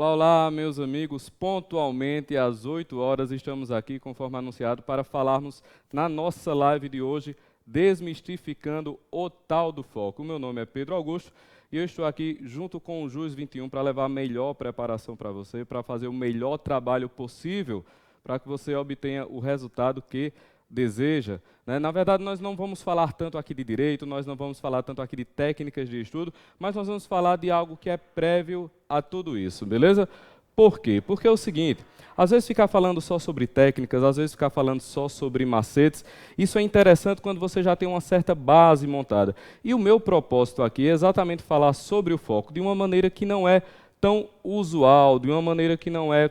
Olá, olá, meus amigos. Pontualmente às 8 horas estamos aqui, conforme anunciado, para falarmos na nossa live de hoje, desmistificando o tal do foco. O meu nome é Pedro Augusto e eu estou aqui junto com o JUS 21 para levar a melhor preparação para você, para fazer o melhor trabalho possível, para que você obtenha o resultado que deseja. Na verdade, nós não vamos falar tanto aqui de direito, nós não vamos falar tanto aqui de técnicas de estudo, mas nós vamos falar de algo que é prévio a tudo isso, beleza? Por quê? Porque é o seguinte, às vezes ficar falando só sobre técnicas, às vezes ficar falando só sobre macetes, isso é interessante quando você já tem uma certa base montada. E o meu propósito aqui é exatamente falar sobre o foco de uma maneira que não é tão usual, de uma maneira que não é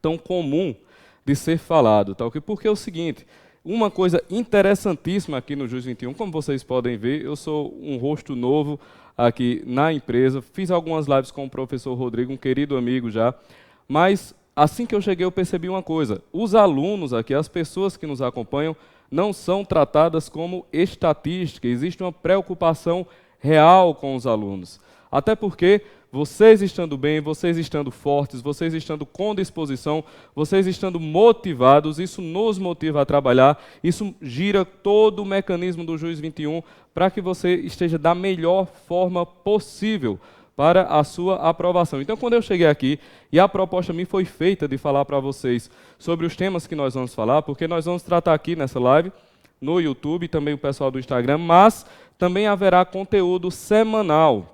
tão comum de ser falado, tá ok? Porque é o seguinte, uma coisa interessantíssima aqui no JUS 21, como vocês podem ver, eu sou um rosto novo aqui na empresa, fiz algumas lives com o professor Rodrigo, um querido amigo já, mas assim que eu cheguei eu percebi uma coisa, os alunos aqui, as pessoas que nos acompanham, não são tratadas como estatística, existe uma preocupação real com os alunos. Até porque vocês estando bem, vocês estando fortes, vocês estando com disposição, vocês estando motivados, isso nos motiva a trabalhar, isso gira todo o mecanismo do JUS 21 para que você esteja da melhor forma possível para a sua aprovação. Então, quando eu cheguei aqui, e a proposta me foi feita de falar para vocês sobre os temas que nós vamos falar, porque nós vamos tratar aqui nessa live, no YouTube, também o pessoal do Instagram, mas também haverá conteúdo semanal,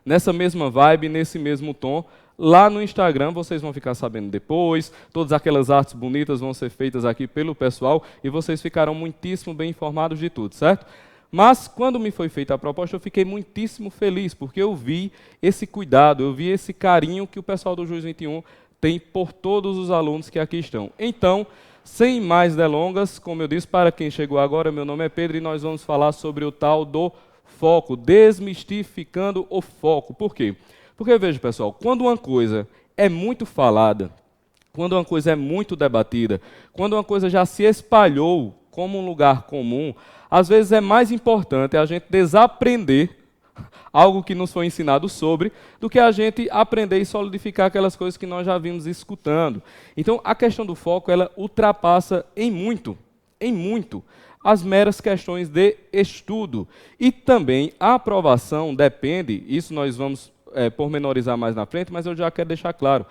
nessa mesma vibe, nesse mesmo tom. Lá no Instagram vocês vão ficar sabendo depois, todas aquelas artes bonitas vão ser feitas aqui pelo pessoal e vocês ficarão muitíssimo bem informados de tudo, certo? Mas quando me foi feita a proposta eu fiquei muitíssimo feliz, porque eu vi esse cuidado, eu vi esse carinho que o pessoal do JUS 21 tem por todos os alunos que aqui estão. Então, sem mais delongas, como eu disse, para quem chegou agora, meu nome é Pedro e nós vamos falar sobre o tal do foco, desmistificando o foco. Por quê? Porque, veja, pessoal, quando uma coisa é muito falada, quando uma coisa é muito debatida, quando uma coisa já se espalhou como um lugar comum, às vezes é mais importante a gente desaprender algo que nos foi ensinado sobre, do que a gente aprender e solidificar aquelas coisas que nós já vimos escutando. Então, a questão do foco, ela ultrapassa em muito, as meras questões de estudo. E também a aprovação depende, isso nós vamos pormenorizar mais na frente, mas eu já quero deixar claro,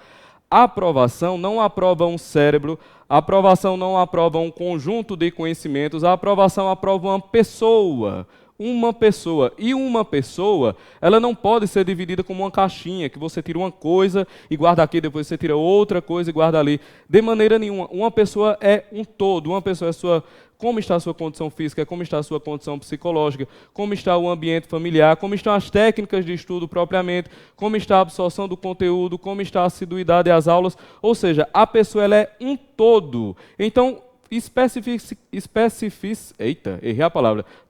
a aprovação não aprova um cérebro, a aprovação não aprova um conjunto de conhecimentos, a aprovação aprova uma pessoa. Uma pessoa. E uma pessoa, ela não pode ser dividida como uma caixinha, que você tira uma coisa e guarda aqui, depois você tira outra coisa e guarda ali. De maneira nenhuma. Uma pessoa é um todo. Uma pessoa é como está a sua condição física, como está a sua condição psicológica, como está o ambiente familiar, como estão as técnicas de estudo propriamente, como está a absorção do conteúdo, como está a assiduidade às aulas. Ou seja, a pessoa ela é um todo. Então,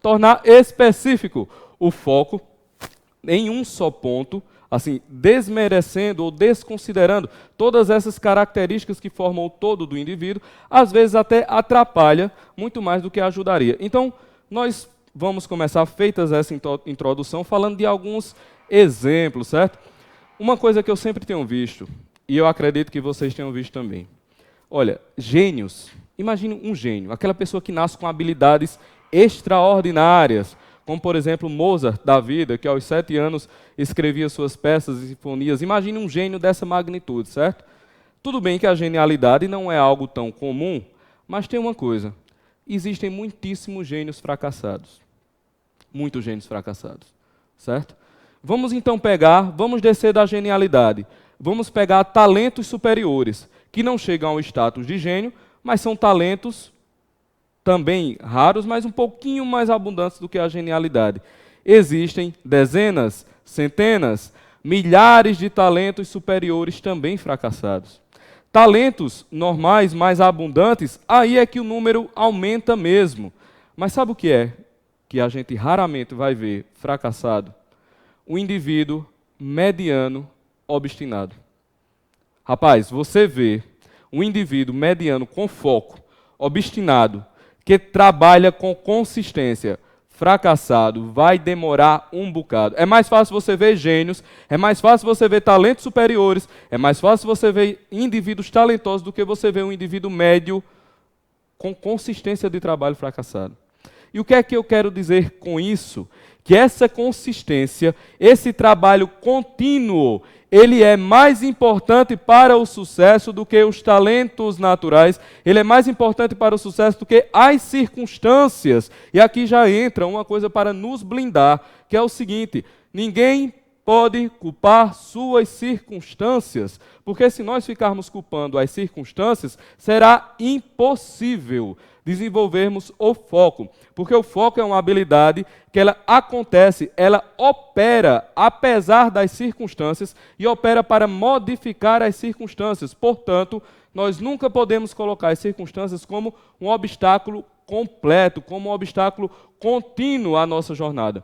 tornar específico o foco em um só ponto, assim, desmerecendo ou desconsiderando todas essas características que formam o todo do indivíduo, às vezes até atrapalha muito mais do que ajudaria. Então, nós vamos começar, feitas essa introdução, falando de alguns exemplos, certo? Uma coisa que eu sempre tenho visto, e eu acredito que vocês tenham visto também. Olha, gênios. Imagine um gênio, aquela pessoa que nasce com habilidades extraordinárias, como, por exemplo, Mozart da vida, que aos 7 anos escrevia suas peças e sinfonias. Imagine um gênio dessa magnitude, certo? Tudo bem que a genialidade não é algo tão comum, mas tem uma coisa, existem muitíssimos gênios fracassados. Muitos gênios fracassados, certo? Vamos então vamos descer da genialidade, vamos pegar talentos superiores, que não chegam ao status de gênio, mas são talentos também raros, mas um pouquinho mais abundantes do que a genialidade. Existem dezenas, centenas, milhares de talentos superiores também fracassados. Talentos normais, mais abundantes, aí é que o número aumenta mesmo. Mas sabe o que é que a gente raramente vai ver fracassado? O indivíduo mediano, obstinado. Rapaz, você vê um indivíduo mediano com foco, obstinado, que trabalha com consistência, fracassado, vai demorar um bocado. É mais fácil você ver gênios, é mais fácil você ver talentos superiores, é mais fácil você ver indivíduos talentosos do que você ver um indivíduo médio com consistência de trabalho fracassado. E o que é que eu quero dizer com isso? Que essa consistência, esse trabalho contínuo, ele é mais importante para o sucesso do que os talentos naturais, ele é mais importante para o sucesso do que as circunstâncias. E aqui já entra uma coisa para nos blindar, que é o seguinte: ninguém pode culpar suas circunstâncias, porque se nós ficarmos culpando as circunstâncias, será impossível desenvolvermos o foco, porque o foco é uma habilidade que ela acontece, ela opera apesar das circunstâncias e opera para modificar as circunstâncias. Portanto, nós nunca podemos colocar as circunstâncias como um obstáculo completo, como um obstáculo contínuo à nossa jornada.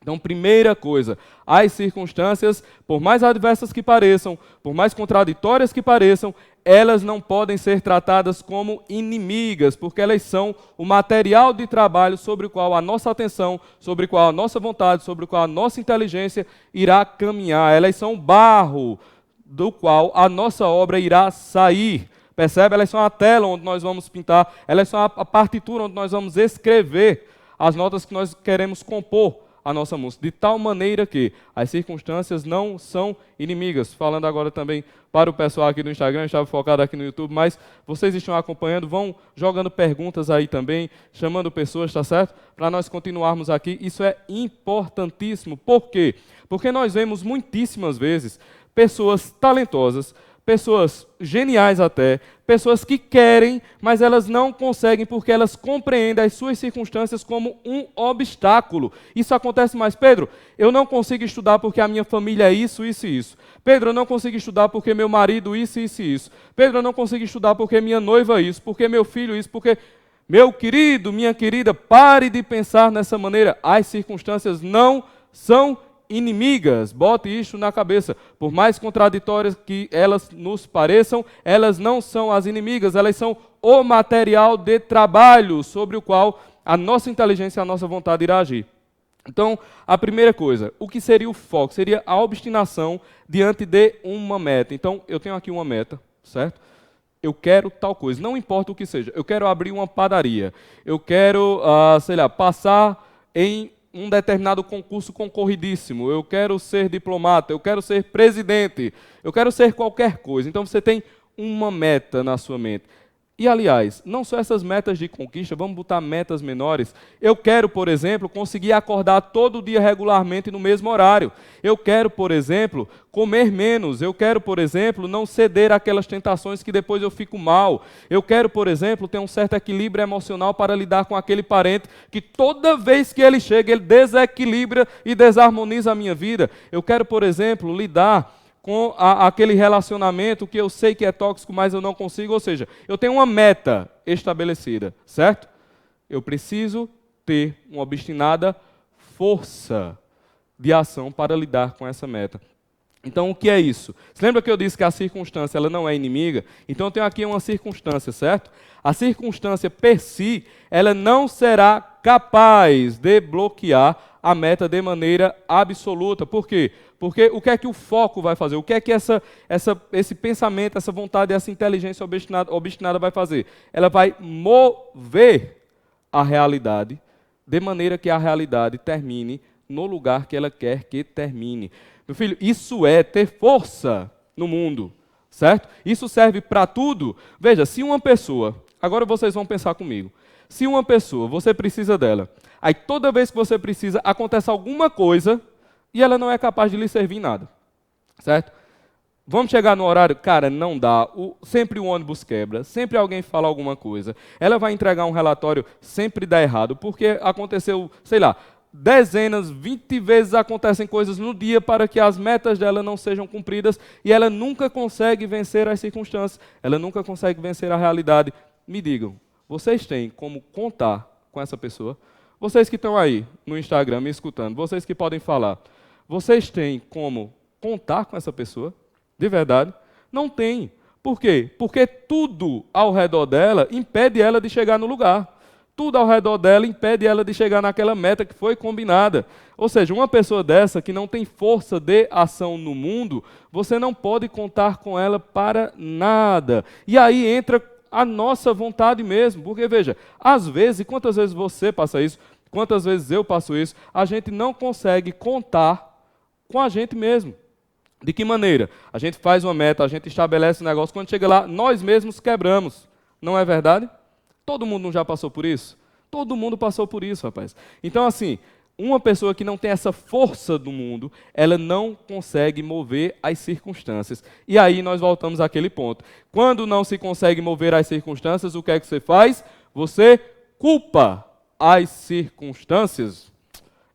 Então, primeira coisa, as circunstâncias, por mais adversas que pareçam, por mais contraditórias que pareçam, elas não podem ser tratadas como inimigas, porque elas são o material de trabalho sobre o qual a nossa atenção, sobre o qual a nossa vontade, sobre o qual a nossa inteligência irá caminhar. Elas são o barro do qual a nossa obra irá sair. Percebe? Elas são a tela onde nós vamos pintar, elas são a partitura onde nós vamos escrever as notas que nós queremos compor a nossa música, de tal maneira que as circunstâncias não são inimigas. Falando agora também para o pessoal aqui do Instagram, eu estava focado aqui no YouTube, mas vocês estão acompanhando, vão jogando perguntas aí também, chamando pessoas, tá certo? Para nós continuarmos aqui, isso é importantíssimo. Por quê? Porque nós vemos muitíssimas vezes pessoas talentosas, pessoas geniais até, pessoas que querem, mas elas não conseguem porque elas compreendem as suas circunstâncias como um obstáculo. Isso acontece mais. Pedro, eu não consigo estudar porque a minha família é isso, isso e isso. Pedro, eu não consigo estudar porque meu marido isso, isso e isso. Pedro, eu não consigo estudar porque minha noiva isso, porque meu filho isso, porque... Meu querido, minha querida, pare de pensar nessa maneira. As circunstâncias não são inimigas, bote isso na cabeça. Por mais contraditórias que elas nos pareçam, elas não são as inimigas, elas são o material de trabalho sobre o qual a nossa inteligência e a nossa vontade irá agir. Então, a primeira coisa, o que seria o foco? Seria a obstinação diante de uma meta. Então, eu tenho aqui uma meta, certo? Eu quero tal coisa, não importa o que seja. Eu quero abrir uma padaria. Eu quero, passar em um determinado concurso concorridíssimo, eu quero ser diplomata, eu quero ser presidente, eu quero ser qualquer coisa. Então você tem uma meta na sua mente. E, aliás, não só essas metas de conquista, vamos botar metas menores. Eu quero, por exemplo, conseguir acordar todo dia regularmente no mesmo horário. Eu quero, por exemplo, comer menos. Eu quero, por exemplo, não ceder àquelas tentações que depois eu fico mal. Eu quero, por exemplo, ter um certo equilíbrio emocional para lidar com aquele parente que toda vez que ele chega, ele desequilibra e desarmoniza a minha vida. Eu quero, por exemplo, lidar com aquele relacionamento que eu sei que é tóxico, mas eu não consigo. Ou seja, eu tenho uma meta estabelecida, certo? Eu preciso ter uma obstinada força de ação para lidar com essa meta. Então, o que é isso? Você lembra que eu disse que a circunstância ela não é inimiga? Então, eu tenho aqui uma circunstância, certo? A circunstância per si, ela não será capaz de bloquear a meta de maneira absoluta. Por quê? Porque o que é que o foco vai fazer? O que é que esse pensamento, essa vontade, essa inteligência obstinada vai fazer? Ela vai mover a realidade de maneira que a realidade termine no lugar que ela quer que termine. Meu filho, isso é ter força no mundo, certo? Isso serve para tudo. Veja, se uma pessoa, agora vocês vão pensar comigo, se uma pessoa, você precisa dela, aí toda vez que você precisa, acontece alguma coisa e ela não é capaz de lhe servir em nada, certo? Vamos chegar no horário, cara, não dá, sempre o ônibus quebra, sempre alguém fala alguma coisa, ela vai entregar um relatório, sempre dá errado, porque aconteceu, sei lá, dezenas, 20 vezes acontecem coisas no dia para que as metas dela não sejam cumpridas e ela nunca consegue vencer as circunstâncias, ela nunca consegue vencer a realidade. Me digam, vocês têm como contar com essa pessoa? Vocês que estão aí no Instagram me escutando, vocês que podem falar, vocês têm como contar com essa pessoa? De verdade? Não tem. Por quê? Porque tudo ao redor dela impede ela de chegar no lugar. tudo ao redor dela impede ela de chegar naquela meta que foi combinada. Ou seja, uma pessoa dessa que não tem força de ação no mundo, você não pode contar com ela para nada. E aí entra a nossa vontade mesmo, porque veja, às vezes, e quantas vezes você passa isso, quantas vezes eu passo isso, a gente não consegue contar com a gente mesmo. De que maneira? A gente faz uma meta, a gente estabelece um negócio, quando chega lá, nós mesmos quebramos. Não é verdade? Todo mundo não já passou por isso? Todo mundo passou por isso, rapaz. Então, assim, uma pessoa que não tem essa força do mundo, ela não consegue mover as circunstâncias. E aí nós voltamos àquele ponto. Quando não se consegue mover as circunstâncias, o que é que você faz? Você culpa as circunstâncias.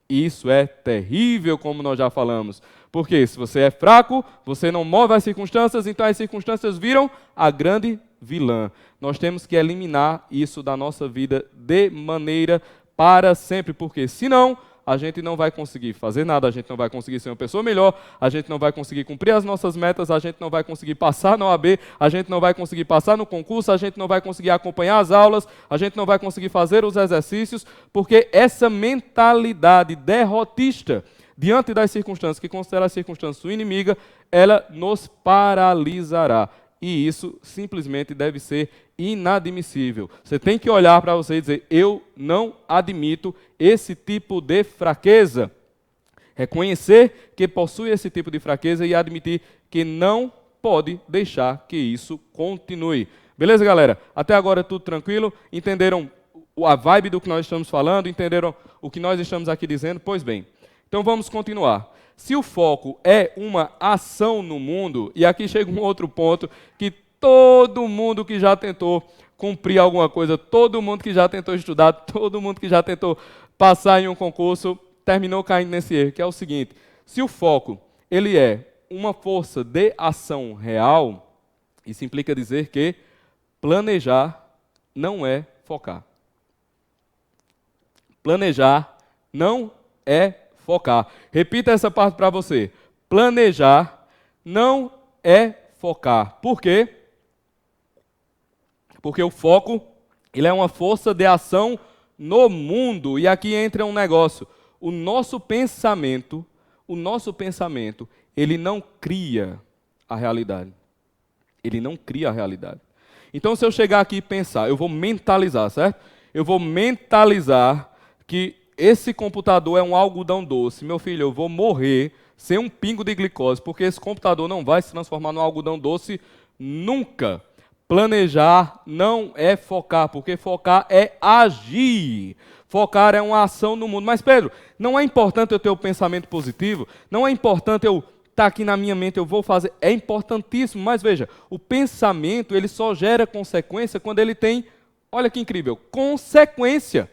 Isso é terrível, como nós já falamos. Porque se você é fraco, você não move as circunstâncias, então as circunstâncias viram a grande vilã. Nós temos que eliminar isso da nossa vida de maneira para sempre, porque senão a gente não vai conseguir fazer nada, a gente não vai conseguir ser uma pessoa melhor, a gente não vai conseguir cumprir as nossas metas, a gente não vai conseguir passar na OAB, a gente não vai conseguir passar no concurso, a gente não vai conseguir acompanhar as aulas, a gente não vai conseguir fazer os exercícios, porque essa mentalidade derrotista diante das circunstâncias, que considera as circunstâncias sua inimiga, ela nos paralisará. E isso simplesmente deve ser inadmissível. Você tem que olhar para você e dizer, eu não admito esse tipo de fraqueza. Reconhecer que possui esse tipo de fraqueza e admitir que não pode deixar que isso continue. Beleza, galera? Até agora tudo tranquilo? Entenderam a vibe do que nós estamos falando? Entenderam o que nós estamos aqui dizendo? Pois bem. Então vamos continuar. Se o foco é uma ação no mundo, e aqui chega um outro ponto que todo mundo que já tentou cumprir alguma coisa, todo mundo que já tentou estudar, todo mundo que já tentou passar em um concurso, terminou caindo nesse erro, que é o seguinte: se o foco ele é uma força de ação real, isso implica dizer que planejar não é focar. Planejar não é focar. Repita essa parte para você. Planejar não é focar. Por quê? Porque o foco, ele é uma força de ação no mundo. E aqui entra um negócio. O nosso pensamento, ele não cria a realidade. Ele não cria a realidade. Então, se eu chegar aqui e pensar, eu vou mentalizar, certo? Eu vou mentalizar que esse computador é um algodão doce. Meu filho, eu vou morrer sem um pingo de glicose, porque esse computador não vai se transformar num algodão doce nunca. Planejar não é focar, porque focar é agir. Focar é uma ação no mundo. Mas, Pedro, não é importante eu ter o pensamento positivo? Não é importante eu estar aqui na minha mente, eu vou fazer? É importantíssimo, mas veja, o pensamento ele só gera consequência quando ele tem, olha que incrível, consequência.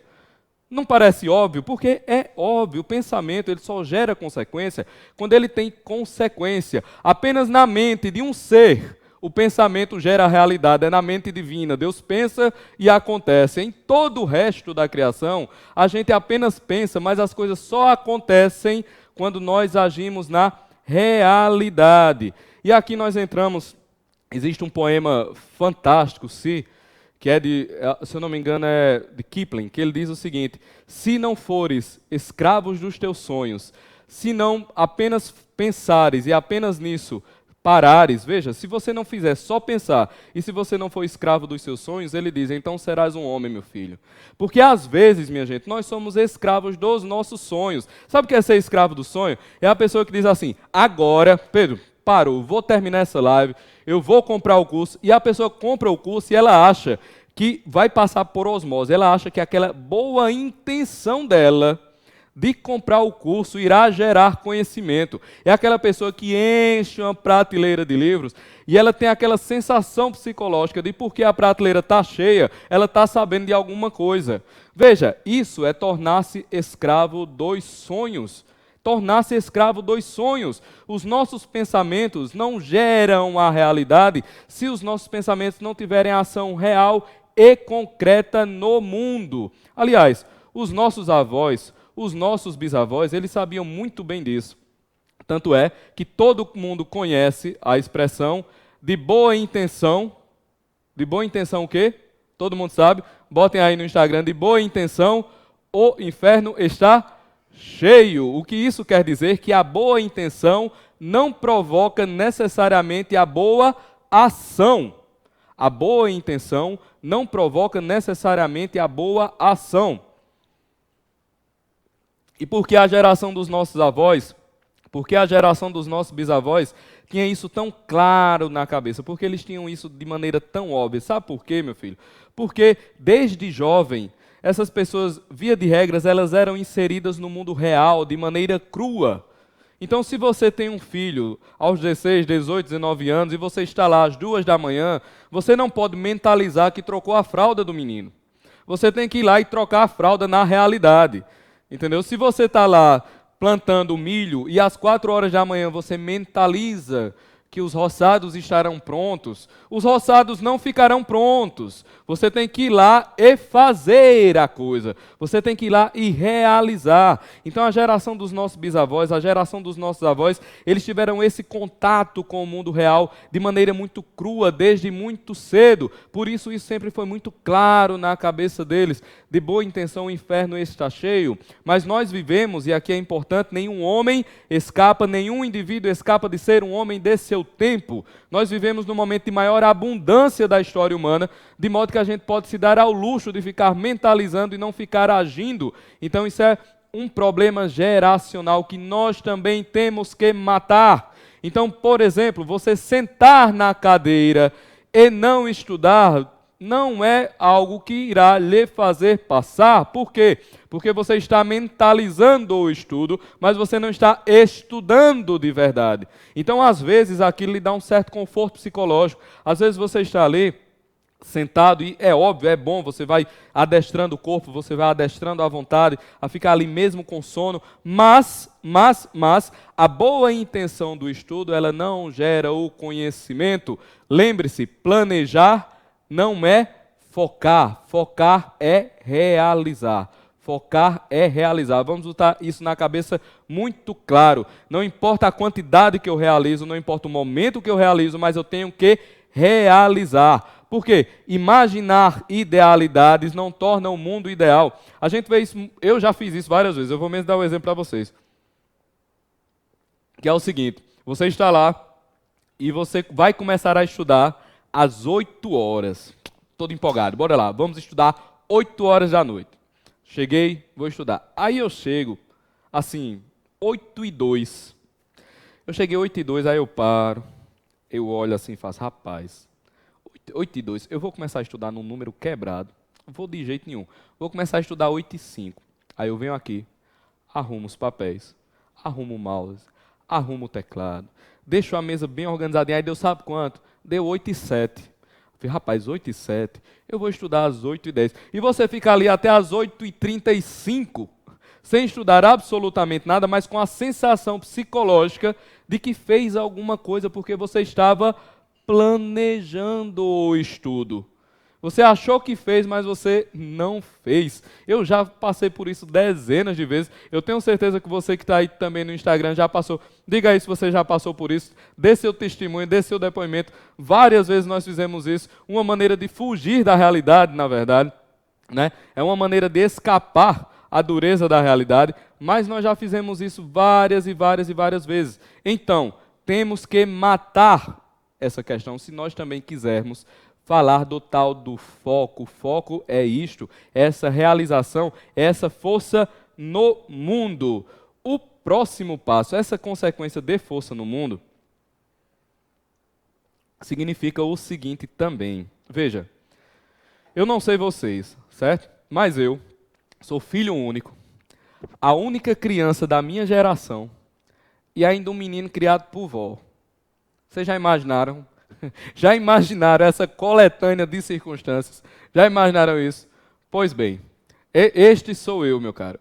Não parece óbvio? Porque é óbvio. O pensamento ele só gera consequência quando ele tem consequência. Apenas na mente de um ser, o pensamento gera a realidade. É na mente divina. Deus pensa e acontece. Em todo o resto da criação, a gente apenas pensa, mas as coisas só acontecem quando nós agimos na realidade. E aqui nós entramos, existe um poema fantástico, que é se eu não me engano, é de Kipling, que ele diz o seguinte: se não fores escravos dos teus sonhos, se não apenas pensares e apenas nisso parares, veja, se você não fizer só pensar, e se você não for escravo dos seus sonhos, ele diz, então serás um homem, meu filho. Porque às vezes, minha gente, nós somos escravos dos nossos sonhos. Sabe o que é ser escravo do sonho? É a pessoa que diz assim, agora, Pedro, parou, vou terminar essa live, eu vou comprar o curso, e a pessoa compra o curso e ela acha que vai passar por osmose, ela acha que aquela boa intenção dela de comprar o curso irá gerar conhecimento. É aquela pessoa que enche uma prateleira de livros e ela tem aquela sensação psicológica de porque a prateleira está cheia, ela está sabendo de alguma coisa. Veja, isso é tornar-se escravo dos sonhos. Tornar-se escravo dos sonhos. Os nossos pensamentos não geram a realidade se os nossos pensamentos não tiverem ação real e concreta no mundo. Aliás, os nossos avós, os nossos bisavós, eles sabiam muito bem disso. Tanto é que todo mundo conhece a expressão de boa intenção. De boa intenção o quê? Todo mundo sabe. botem aí no Instagram, de boa intenção, o inferno está cheio. O que isso quer dizer? Que a boa intenção não provoca necessariamente a boa ação. A boa intenção não provoca necessariamente a boa ação. E por que a geração dos nossos avós, por que a geração dos nossos bisavós tinha isso tão claro na cabeça? Porque eles tinham isso de maneira tão óbvia. Sabe por quê, meu filho? Porque desde jovem, essas pessoas, via de regras, elas eram inseridas no mundo real de maneira crua. Então, se você tem um filho aos 16, 18, 19 anos e você está lá às 2 da manhã, você não pode mentalizar que trocou a fralda do menino. Você tem que ir lá e trocar a fralda na realidade. Entendeu? Se você está lá plantando milho e às 4 horas da manhã você mentaliza que os roçados estarão prontos, os roçados não ficarão prontos. Você tem que ir lá e fazer a coisa. Você tem que ir lá e realizar. Então a geração dos nossos bisavós, a geração dos nossos avós, eles tiveram esse contato com o mundo real de maneira muito crua, desde muito cedo. Por isso sempre foi muito claro na cabeça deles. De boa intenção o inferno está cheio. Mas nós vivemos, e aqui é importante, nenhum homem escapa, nenhum indivíduo escapa de ser um homem desse seu tempo. Nós vivemos no momento de maior abundância da história humana, de modo que a gente pode se dar ao luxo de ficar mentalizando e não ficar agindo. Então isso é um problema geracional que nós também temos que matar. Então, por exemplo, você sentar na cadeira e não estudar não é algo que irá lhe fazer passar. Por quê? Porque você está mentalizando o estudo, mas você não está estudando de verdade. Então, às vezes, aquilo lhe dá um certo conforto psicológico. Às vezes você está ali sentado e é óbvio, é bom, você vai adestrando o corpo, você vai adestrando a vontade a ficar ali mesmo com sono, mas a boa intenção do estudo, ela não gera o conhecimento. Lembre-se, planejar não é focar, focar é realizar. Focar é realizar. Vamos botar isso na cabeça muito claro. Não importa a quantidade que eu realizo, não importa o momento que eu realizo, mas eu tenho que realizar. Por quê? Imaginar idealidades não torna o mundo ideal. A gente vê isso, eu já fiz isso várias vezes, eu vou mesmo dar um exemplo para vocês. Que é o seguinte, você está lá e você vai começar a estudar às 8 horas. Todo empolgado, bora lá, vamos estudar 8 horas da noite. Cheguei, vou estudar. Aí eu chego, assim, 8:02. Eu cheguei 8:02, aí eu paro, eu olho assim e faço, rapaz, 8:02, eu vou começar a estudar num número quebrado. Não vou de jeito nenhum. Vou começar a estudar 8:05. Aí eu venho aqui, arrumo os papéis, arrumo o mouse, arrumo o teclado, deixo a mesa bem organizadinha. Aí deu sabe quanto? Deu 8:07. Falei, rapaz, 8:07, eu vou estudar às 8:10. E você fica ali até às 8:35, sem estudar absolutamente nada, mas com a sensação psicológica de que fez alguma coisa, porque você estava planejando o estudo. Você achou que fez, mas você não fez. Eu já passei por isso dezenas de vezes. Eu tenho certeza que você que está aí também no Instagram já passou. Diga aí se você já passou por isso. Dê seu testemunho, dê seu depoimento. Várias vezes nós fizemos isso. Uma maneira de fugir da realidade, na verdade, né? É uma maneira de escapar à dureza da realidade. Mas nós já fizemos isso várias e várias e várias vezes. Então, temos que matar essa questão se nós também quisermos falar do tal do foco. O foco é isto, essa realização, essa força no mundo. O próximo passo, essa consequência de força no mundo, significa o seguinte também. Veja, eu não sei vocês, certo? Mas eu sou filho único, a única criança da minha geração e ainda um menino criado por vó. Vocês já imaginaram? Já imaginaram essa coletânea de circunstâncias? Já imaginaram isso? Pois bem, este sou eu, meu caro.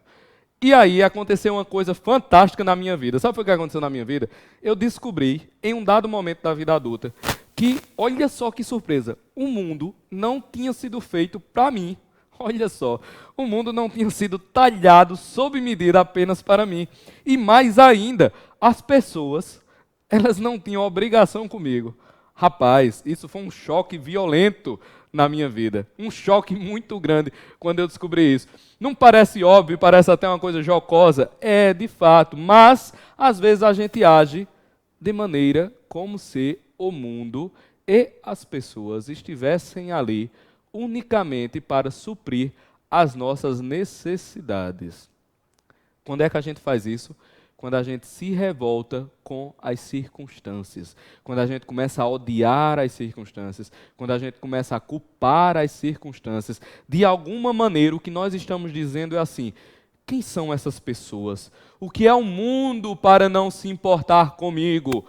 E aí aconteceu uma coisa fantástica na minha vida. Sabe o que aconteceu na minha vida? Eu descobri, em um dado momento da vida adulta, que, olha só que surpresa, o mundo não tinha sido feito para mim. Olha só, o mundo não tinha sido talhado sob medida apenas para mim. E mais ainda, as pessoas, elas não tinham obrigação comigo. Rapaz, isso foi um choque violento na minha vida. Um choque muito grande quando eu descobri isso. Não parece óbvio, parece até uma coisa jocosa. É, de fato, mas às vezes a gente age de maneira como se o mundo e as pessoas estivessem ali unicamente para suprir as nossas necessidades. Quando é que a gente faz isso? Quando a gente se revolta com as circunstâncias, quando a gente começa a odiar as circunstâncias, quando a gente começa a culpar as circunstâncias, de alguma maneira o que nós estamos dizendo é assim: quem são essas pessoas? O que é o mundo para não se importar comigo?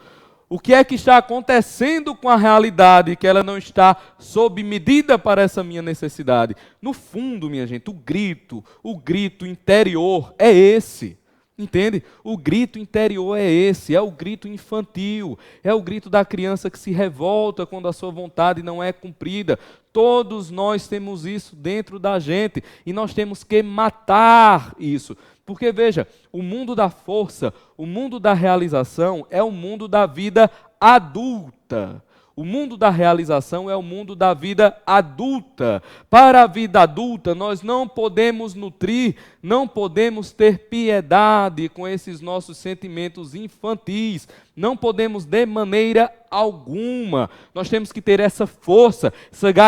O que é que está acontecendo com a realidade que ela não está sob medida para essa minha necessidade? No fundo, minha gente, o grito interior é esse. Entende? O grito interior é esse, é o grito infantil, é o grito da criança que se revolta quando a sua vontade não é cumprida. Todos nós temos isso dentro da gente e nós temos que matar isso. Porque veja, o mundo da força, o mundo da realização é o mundo da vida adulta. O mundo da realização é o mundo da vida adulta. Para a vida adulta, nós não podemos nutrir, não podemos ter piedade com esses nossos sentimentos infantis. Não podemos de maneira alguma. Nós temos que ter essa força,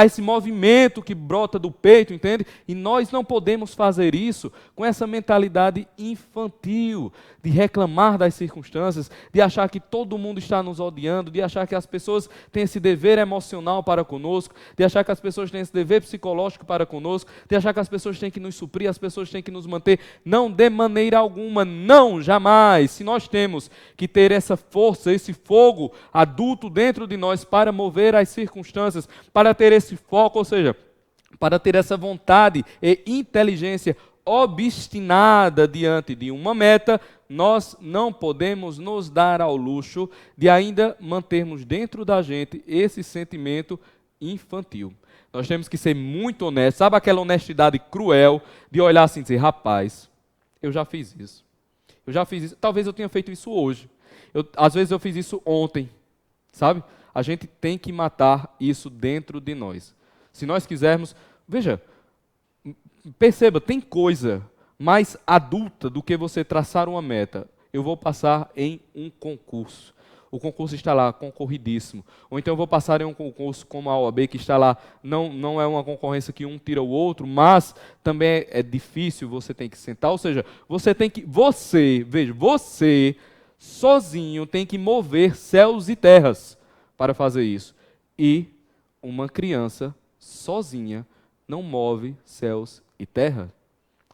esse movimento que brota do peito, entende? E nós não podemos fazer isso com essa mentalidade infantil, de reclamar das circunstâncias, de achar que todo mundo está nos odiando, de achar que as pessoas têm esse dever emocional para conosco, de achar que as pessoas têm esse dever psicológico para conosco, de achar que as pessoas têm que nos suprir, as pessoas têm que nos manter. Não, de maneira alguma, não, jamais. Se nós temos que ter essa força, esse fogo adulto dentro de nós para mover as circunstâncias, para ter esse foco, ou seja, para ter essa vontade e inteligência obstinada diante de uma meta, nós não podemos nos dar ao luxo de ainda mantermos dentro da gente esse sentimento infantil. Nós temos que ser muito honestos, sabe aquela honestidade cruel de olhar assim e dizer: rapaz, eu já fiz isso, talvez eu tenha feito isso hoje, às vezes eu fiz isso ontem, sabe? A gente tem que matar isso dentro de nós. Se nós quisermos, veja, perceba, tem coisa mais adulta do que você traçar uma meta. Eu vou passar em um concurso. O concurso está lá, concorridíssimo. Ou então eu vou passar em um concurso como a OAB, que está lá, não é uma concorrência que um tira o outro, mas também é difícil, você tem que sentar. Ou seja, você sozinho tem que mover céus e terras para fazer isso. E uma criança sozinha não move céus e terra.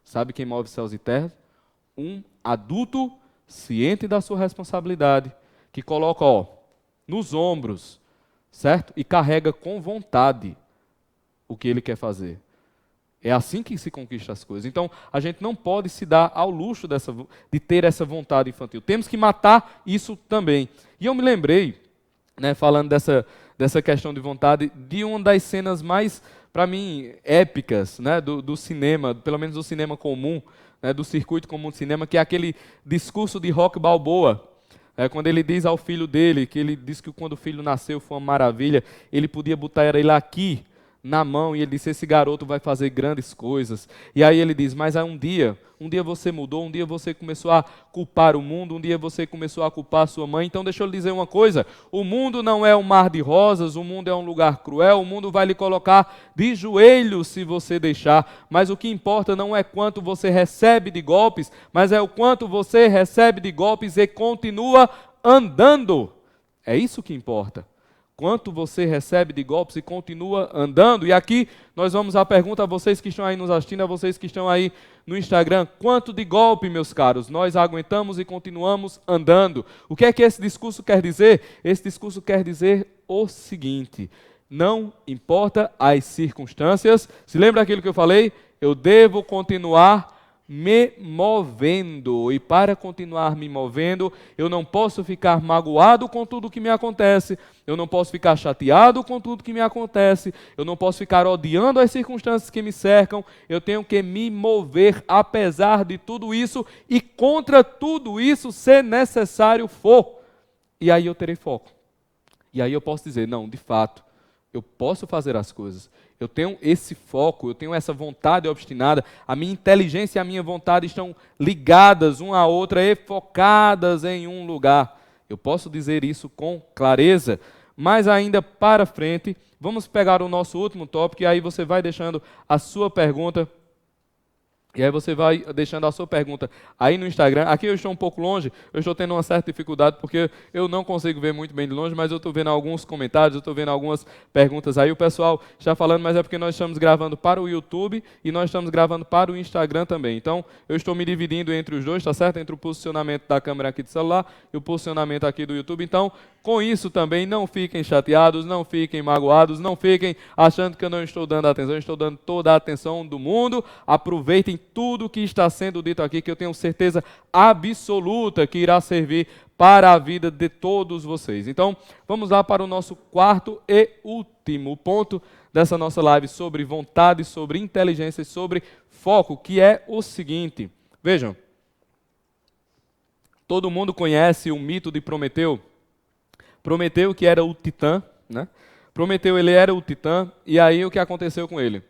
Sabe quem move céus e terra? Um adulto ciente da sua responsabilidade, que coloca nos ombros, certo? E carrega com vontade o que ele quer fazer. É assim que se conquista as coisas. Então, a gente não pode se dar ao luxo de ter essa vontade infantil. Temos que matar isso também. E eu me lembrei, falando dessa questão de vontade, de uma das cenas mais, para mim, épicas, do cinema, pelo menos do cinema comum, do circuito comum de cinema, que é aquele discurso de Rocky Balboa, quando ele diz ao filho dele, que ele disse que quando o filho nasceu foi uma maravilha, ele podia botar ele aqui na mão, e ele disse: esse garoto vai fazer grandes coisas. E aí ele diz: mas aí um dia você mudou, um dia você começou a culpar o mundo, um dia você começou a culpar a sua mãe. Então deixa eu lhe dizer uma coisa: o mundo não é um mar de rosas, o mundo é um lugar cruel, o mundo vai lhe colocar de joelhos se você deixar, mas o que importa não é quanto você recebe de golpes, mas é o quanto você recebe de golpes e continua andando. É isso que importa. Quanto você recebe de golpes e continua andando. E aqui nós vamos à pergunta a vocês que estão aí nos assistindo, a vocês que estão aí no Instagram: quanto de golpe, meus caros, nós aguentamos e continuamos andando? O que é que esse discurso quer dizer? Esse discurso quer dizer o seguinte: não importa as circunstâncias. Se lembra aquilo que eu falei? Eu devo continuar me movendo, e para continuar me movendo, eu não posso ficar magoado com tudo que me acontece, eu não posso ficar chateado com tudo que me acontece, eu não posso ficar odiando as circunstâncias que me cercam, eu tenho que me mover apesar de tudo isso e contra tudo isso, se necessário for. E aí eu terei foco. E aí eu posso dizer: não, de fato, eu posso fazer as coisas, Eu tenho esse foco, eu tenho essa vontade obstinada, a minha inteligência e a minha vontade estão ligadas uma à outra e focadas em um lugar. Eu posso dizer isso com clareza, mas ainda para frente, vamos pegar o nosso último tópico e aí você vai deixando a sua pergunta. E aí você vai deixando a sua pergunta aí no Instagram. Aqui eu estou um pouco longe, eu estou tendo uma certa dificuldade porque eu não consigo ver muito bem de longe, mas eu estou vendo alguns comentários, eu estou vendo algumas perguntas aí. O pessoal está falando, mas é porque nós estamos gravando para o YouTube e nós estamos gravando para o Instagram também. Então, eu estou me dividindo entre os dois, tá certo? Entre o posicionamento da câmera aqui do celular e o posicionamento aqui do YouTube. Então, com isso também, não fiquem chateados, não fiquem magoados, não fiquem achando que eu não estou dando atenção, eu estou dando toda a atenção do mundo. Aproveitem tudo que está sendo dito aqui, que eu tenho certeza absoluta que irá servir para a vida de todos vocês. Então, vamos lá para o nosso quarto e último ponto dessa nossa live sobre vontade, sobre inteligência e sobre foco, que é o seguinte. Vejam, todo mundo conhece o mito de Prometeu. Prometeu que era o Titã, né? Prometeu, ele era o Titã, e aí o que aconteceu com ele?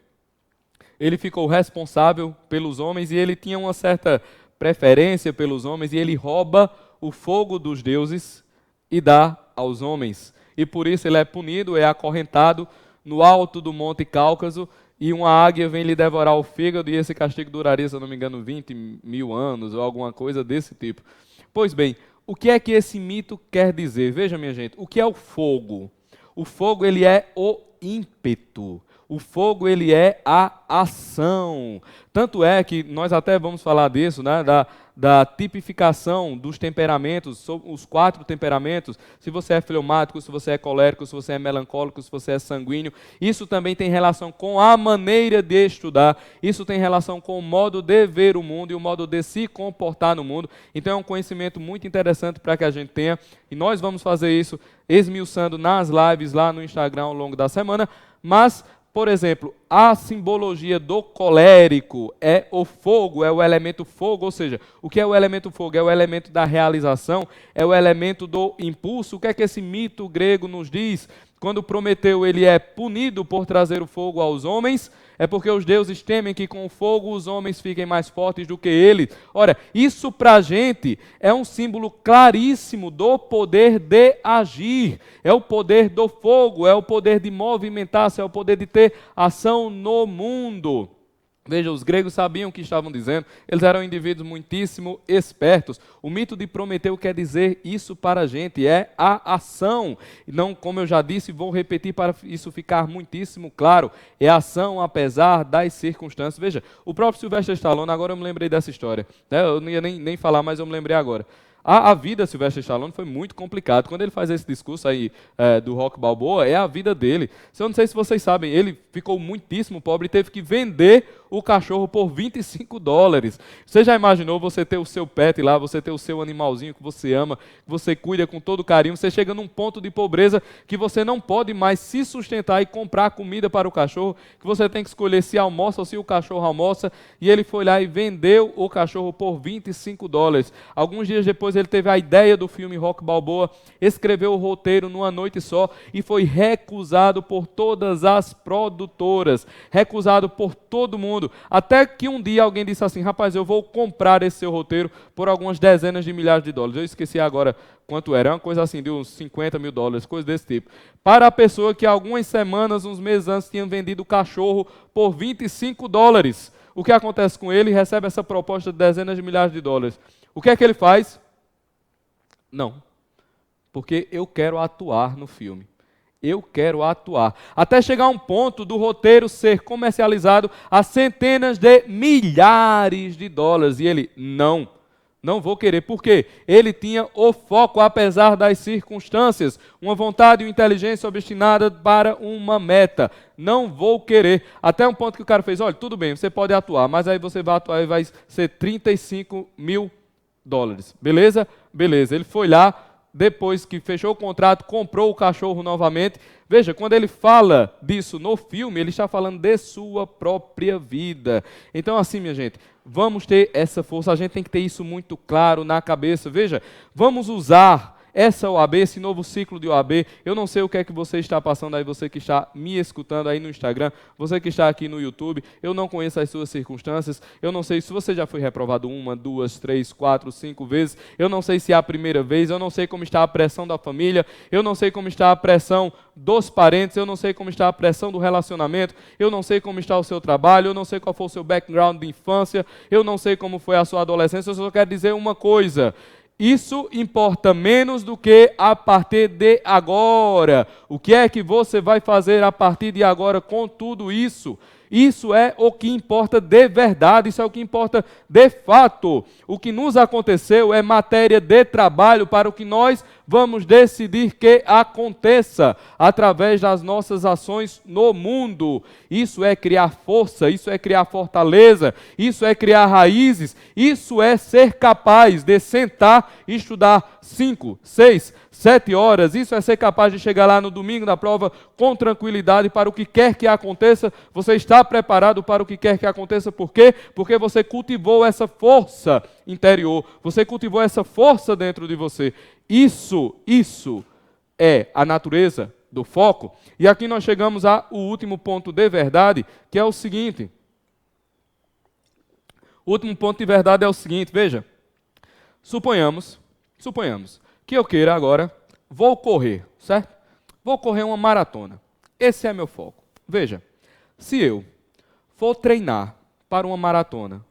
Ele ficou responsável pelos homens e ele tinha uma certa preferência pelos homens e ele rouba o fogo dos deuses e dá aos homens. E por isso ele é punido, é acorrentado no alto do Monte Cáucaso e uma águia vem lhe devorar o fígado e esse castigo duraria, se eu não me engano, 20.000 anos ou alguma coisa desse tipo. Pois bem, o que é que esse mito quer dizer? Veja, minha gente, o que é o fogo? O fogo, ele é o ímpeto. O fogo, ele é a ação. Tanto é que nós até vamos falar disso, né, da tipificação dos temperamentos, os 4 temperamentos, se você é fleumático, se você é colérico, se você é melancólico, se você é sanguíneo. Isso também tem relação com a maneira de estudar, isso tem relação com o modo de ver o mundo e o modo de se comportar no mundo. Então é um conhecimento muito interessante para que a gente tenha, e nós vamos fazer isso esmiuçando nas lives lá no Instagram ao longo da semana, mas... Por exemplo, a simbologia do colérico é o fogo, é o elemento fogo, ou seja, o que é o elemento fogo? É o elemento da realização, é o elemento do impulso. O que é que esse mito grego nos diz? Quando Prometeu ele é punido por trazer o fogo aos homens, é porque os deuses temem que com o fogo os homens fiquem mais fortes do que ele. Ora, isso para a gente é um símbolo claríssimo do poder de agir. É o poder do fogo, é o poder de movimentar-se, é o poder de ter ação no mundo. Veja, os gregos sabiam o que estavam dizendo, eles eram indivíduos muitíssimo espertos. O mito de Prometeu quer dizer isso para a gente, é a ação. E não, como eu já disse, vou repetir para isso ficar muitíssimo claro, é a ação apesar das circunstâncias. Veja, o próprio Sylvester Stallone, agora eu me lembrei dessa história, né? Eu não ia nem falar, mas eu me lembrei agora. A vida de Sylvester Stallone foi muito complicada. Quando ele faz esse discurso aí do Rock Balboa, é a vida dele. Eu não sei se vocês sabem, ele ficou muitíssimo pobre e teve que vender o cachorro por $25. Você já imaginou você ter o seu pet lá, você ter o seu animalzinho que você ama, que você cuida com todo carinho, você chega num ponto de pobreza que você não pode mais se sustentar e comprar comida para o cachorro, que você tem que escolher se almoça ou se o cachorro almoça, e ele foi lá e vendeu o cachorro por $25. Alguns dias depois ele teve a ideia do filme Rock Balboa, escreveu o roteiro numa noite só e foi recusado por todas as produtoras, recusado por todo mundo, até que um dia alguém disse assim, rapaz, eu vou comprar esse seu roteiro por algumas dezenas de milhares de dólares. Eu esqueci agora quanto era, uma coisa assim de uns $50.000, coisa desse tipo. Para a pessoa que algumas semanas, uns meses antes, tinha vendido o cachorro por $25. O que acontece com ele? Recebe essa proposta de dezenas de milhares de dólares. O que é que ele faz? Não, porque eu quero atuar no filme. Eu quero atuar. Até chegar a um ponto do roteiro ser comercializado a centenas de milhares de dólares. E ele, não vou querer. Por quê? Ele tinha o foco, apesar das circunstâncias, uma vontade e uma inteligência obstinada para uma meta. Não vou querer. Até um ponto que o cara fez, olha, tudo bem, você pode atuar, mas aí você vai atuar e vai ser $35.000. Beleza? Beleza. Ele foi lá, depois que fechou o contrato, comprou o cachorro novamente. Veja, quando ele fala disso no filme, ele está falando de sua própria vida. Então, assim, minha gente, vamos ter essa força, a gente tem que ter isso muito claro na cabeça. Veja, vamos usar essa OAB, esse novo ciclo de OAB. Eu não sei o que é que você está passando aí, você que está me escutando aí no Instagram, você que está aqui no YouTube. Eu não conheço as suas circunstâncias. Eu não sei se você já foi reprovado 1, 2, 3, 4, 5 vezes. Eu não sei se é a primeira vez. Eu não sei como está a pressão da família. Eu não sei como está a pressão dos parentes. Eu não sei como está a pressão do relacionamento. Eu não sei como está o seu trabalho. Eu não sei qual foi o seu background de infância. Eu não sei como foi a sua adolescência. Eu só quero dizer uma coisa: isso importa menos do que a partir de agora. O que é que você vai fazer a partir de agora com tudo isso? Isso é o que importa de verdade, isso é o que importa de fato. O que nos aconteceu é matéria de trabalho para o que nós vamos decidir que aconteça através das nossas ações no mundo. Isso é criar força, isso é criar fortaleza, isso é criar raízes, isso é ser capaz de sentar e estudar 5, 6, 7 horas. Isso é ser capaz de chegar lá no domingo da prova com tranquilidade para o que quer que aconteça. Você está preparado para o que quer que aconteça. Por quê? Porque você cultivou essa força interior. Você cultivou essa força dentro de você. Isso é a natureza do foco. E aqui nós chegamos ao último ponto de verdade, que é o seguinte. O último ponto de verdade é o seguinte, veja. Suponhamos que eu queira agora, vou correr, certo? Vou correr uma maratona. Esse é meu foco. Veja, se eu for treinar para uma maratona,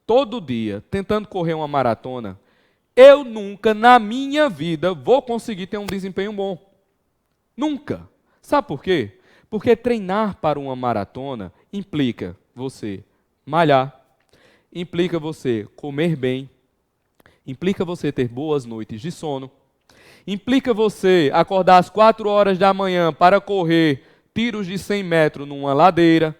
todo dia, tentando correr uma maratona, eu nunca na minha vida vou conseguir ter um desempenho bom. Nunca. Sabe por quê? Porque treinar para uma maratona implica você malhar, implica você comer bem, implica você ter boas noites de sono, implica você acordar às 4 horas da manhã para correr tiros de 100 metros numa ladeira,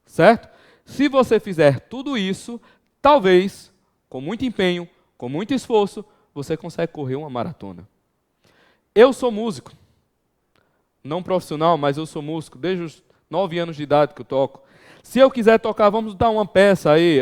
certo? Se você fizer tudo isso, talvez, com muito empenho, com muito esforço, você consegue correr uma maratona. Eu sou músico, não profissional, mas eu sou músico desde os 9 anos de idade que eu toco. Se eu quiser tocar, vamos dar uma peça aí,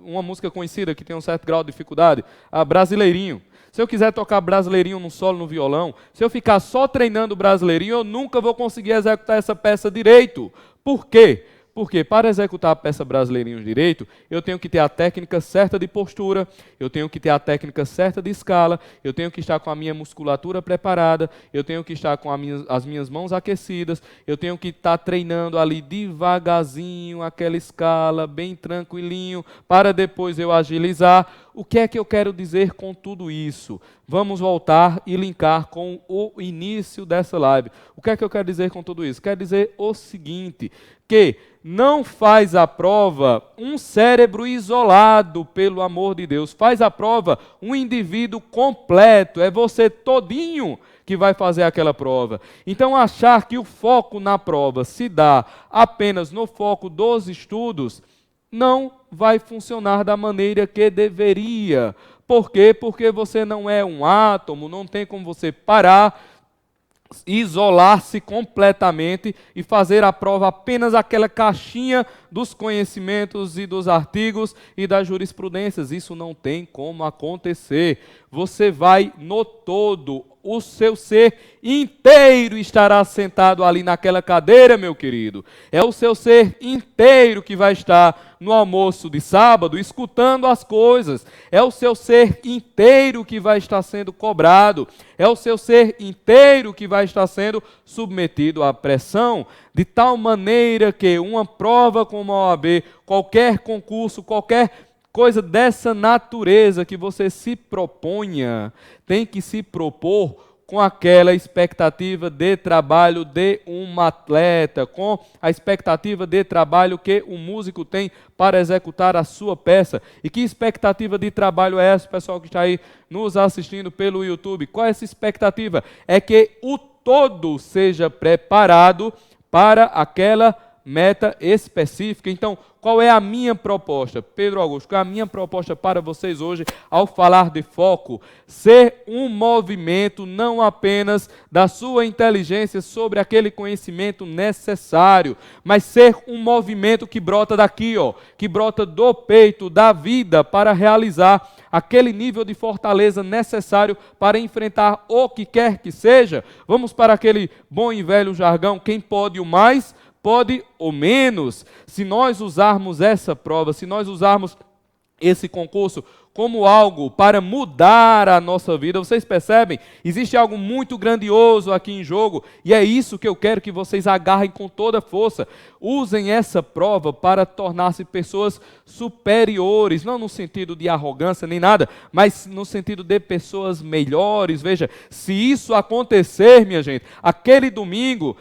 uma música conhecida que tem um certo grau de dificuldade, Brasileirinho. Se eu quiser tocar Brasileirinho no solo, no violão, se eu ficar só treinando Brasileirinho, eu nunca vou conseguir executar essa peça direito. Por quê? Porque para executar a peça Brasileirinho direito, eu tenho que ter a técnica certa de postura, eu tenho que ter a técnica certa de escala, eu tenho que estar com a minha musculatura preparada, eu tenho que estar com as minhas mãos aquecidas, eu tenho que estar treinando ali devagarzinho, aquela escala, bem tranquilinho, para depois eu agilizar. O que é que eu quero dizer com tudo isso? Vamos voltar e linkar com o início dessa live. O que é que eu quero dizer com tudo isso? Quero dizer o seguinte, que não faz a prova um cérebro isolado, pelo amor de Deus. Faz a prova um indivíduo completo, é você todinho que vai fazer aquela prova. Então, achar que o foco na prova se dá apenas no foco dos estudos, não vai funcionar da maneira que deveria. Por quê? Porque você não é um átomo, não tem como você parar, isolar-se completamente e fazer a prova apenas aquela caixinha dos conhecimentos e dos artigos e das jurisprudências. Isso não tem como acontecer. Você vai no todo, o seu ser inteiro estará sentado ali naquela cadeira, meu querido. É o seu ser inteiro que vai estar no almoço de sábado escutando as coisas. É o seu ser inteiro que vai estar sendo cobrado. É o seu ser inteiro que vai estar sendo submetido à pressão, de tal maneira que uma prova como a OAB, qualquer concurso, qualquer coisa dessa natureza que você se proponha, tem que se propor com aquela expectativa de trabalho de um atleta, com a expectativa de trabalho que um músico tem para executar a sua peça. E que expectativa de trabalho é essa, pessoal que está aí nos assistindo pelo YouTube? Qual é essa expectativa? É que o todo seja preparado para aquela meta específica. Então, qual é a minha proposta? Pedro Augusto, qual é a minha proposta para vocês hoje ao falar de foco? Ser um movimento não apenas da sua inteligência sobre aquele conhecimento necessário, mas ser um movimento que brota daqui, que brota do peito, da vida, para realizar aquele nível de fortaleza necessário para enfrentar o que quer que seja. Vamos para aquele bom e velho jargão: quem pode o mais, pode o menos. Se nós usarmos essa prova, se nós usarmos esse concurso como algo para mudar a nossa vida, vocês percebem? Existe algo muito grandioso aqui em jogo, e é isso que eu quero que vocês agarrem com toda força. Usem essa prova para tornar-se pessoas superiores, não no sentido de arrogância nem nada, mas no sentido de pessoas melhores. Veja, se isso acontecer, minha gente, aquele domingo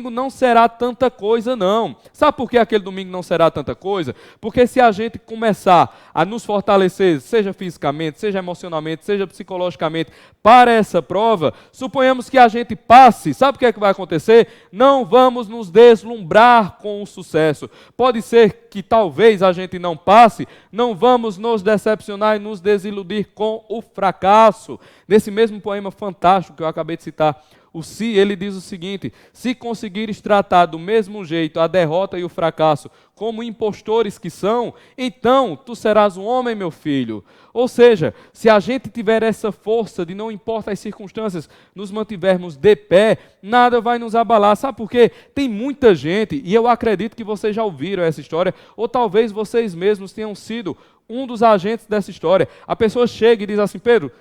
não será tanta coisa não. Sabe por que aquele domingo não será tanta coisa? Porque se a gente começar a nos fortalecer, seja fisicamente, seja emocionalmente, seja psicologicamente, para essa prova, suponhamos que a gente passe, sabe o que é que vai acontecer? Não vamos nos deslumbrar com o sucesso. Pode ser que talvez a gente não passe, não vamos nos decepcionar e nos desiludir com o fracasso. Nesse mesmo poema fantástico que eu acabei de citar, o Si, ele diz o seguinte: se conseguires tratar do mesmo jeito a derrota e o fracasso como impostores que são, então tu serás um homem, meu filho. Ou seja, se a gente tiver essa força de, não importa as circunstâncias, nos mantivermos de pé, nada vai nos abalar. Sabe por quê? Tem muita gente, e eu acredito que vocês já ouviram essa história, ou talvez vocês mesmos tenham sido um dos agentes dessa história. A pessoa chega e diz assim: Pedro,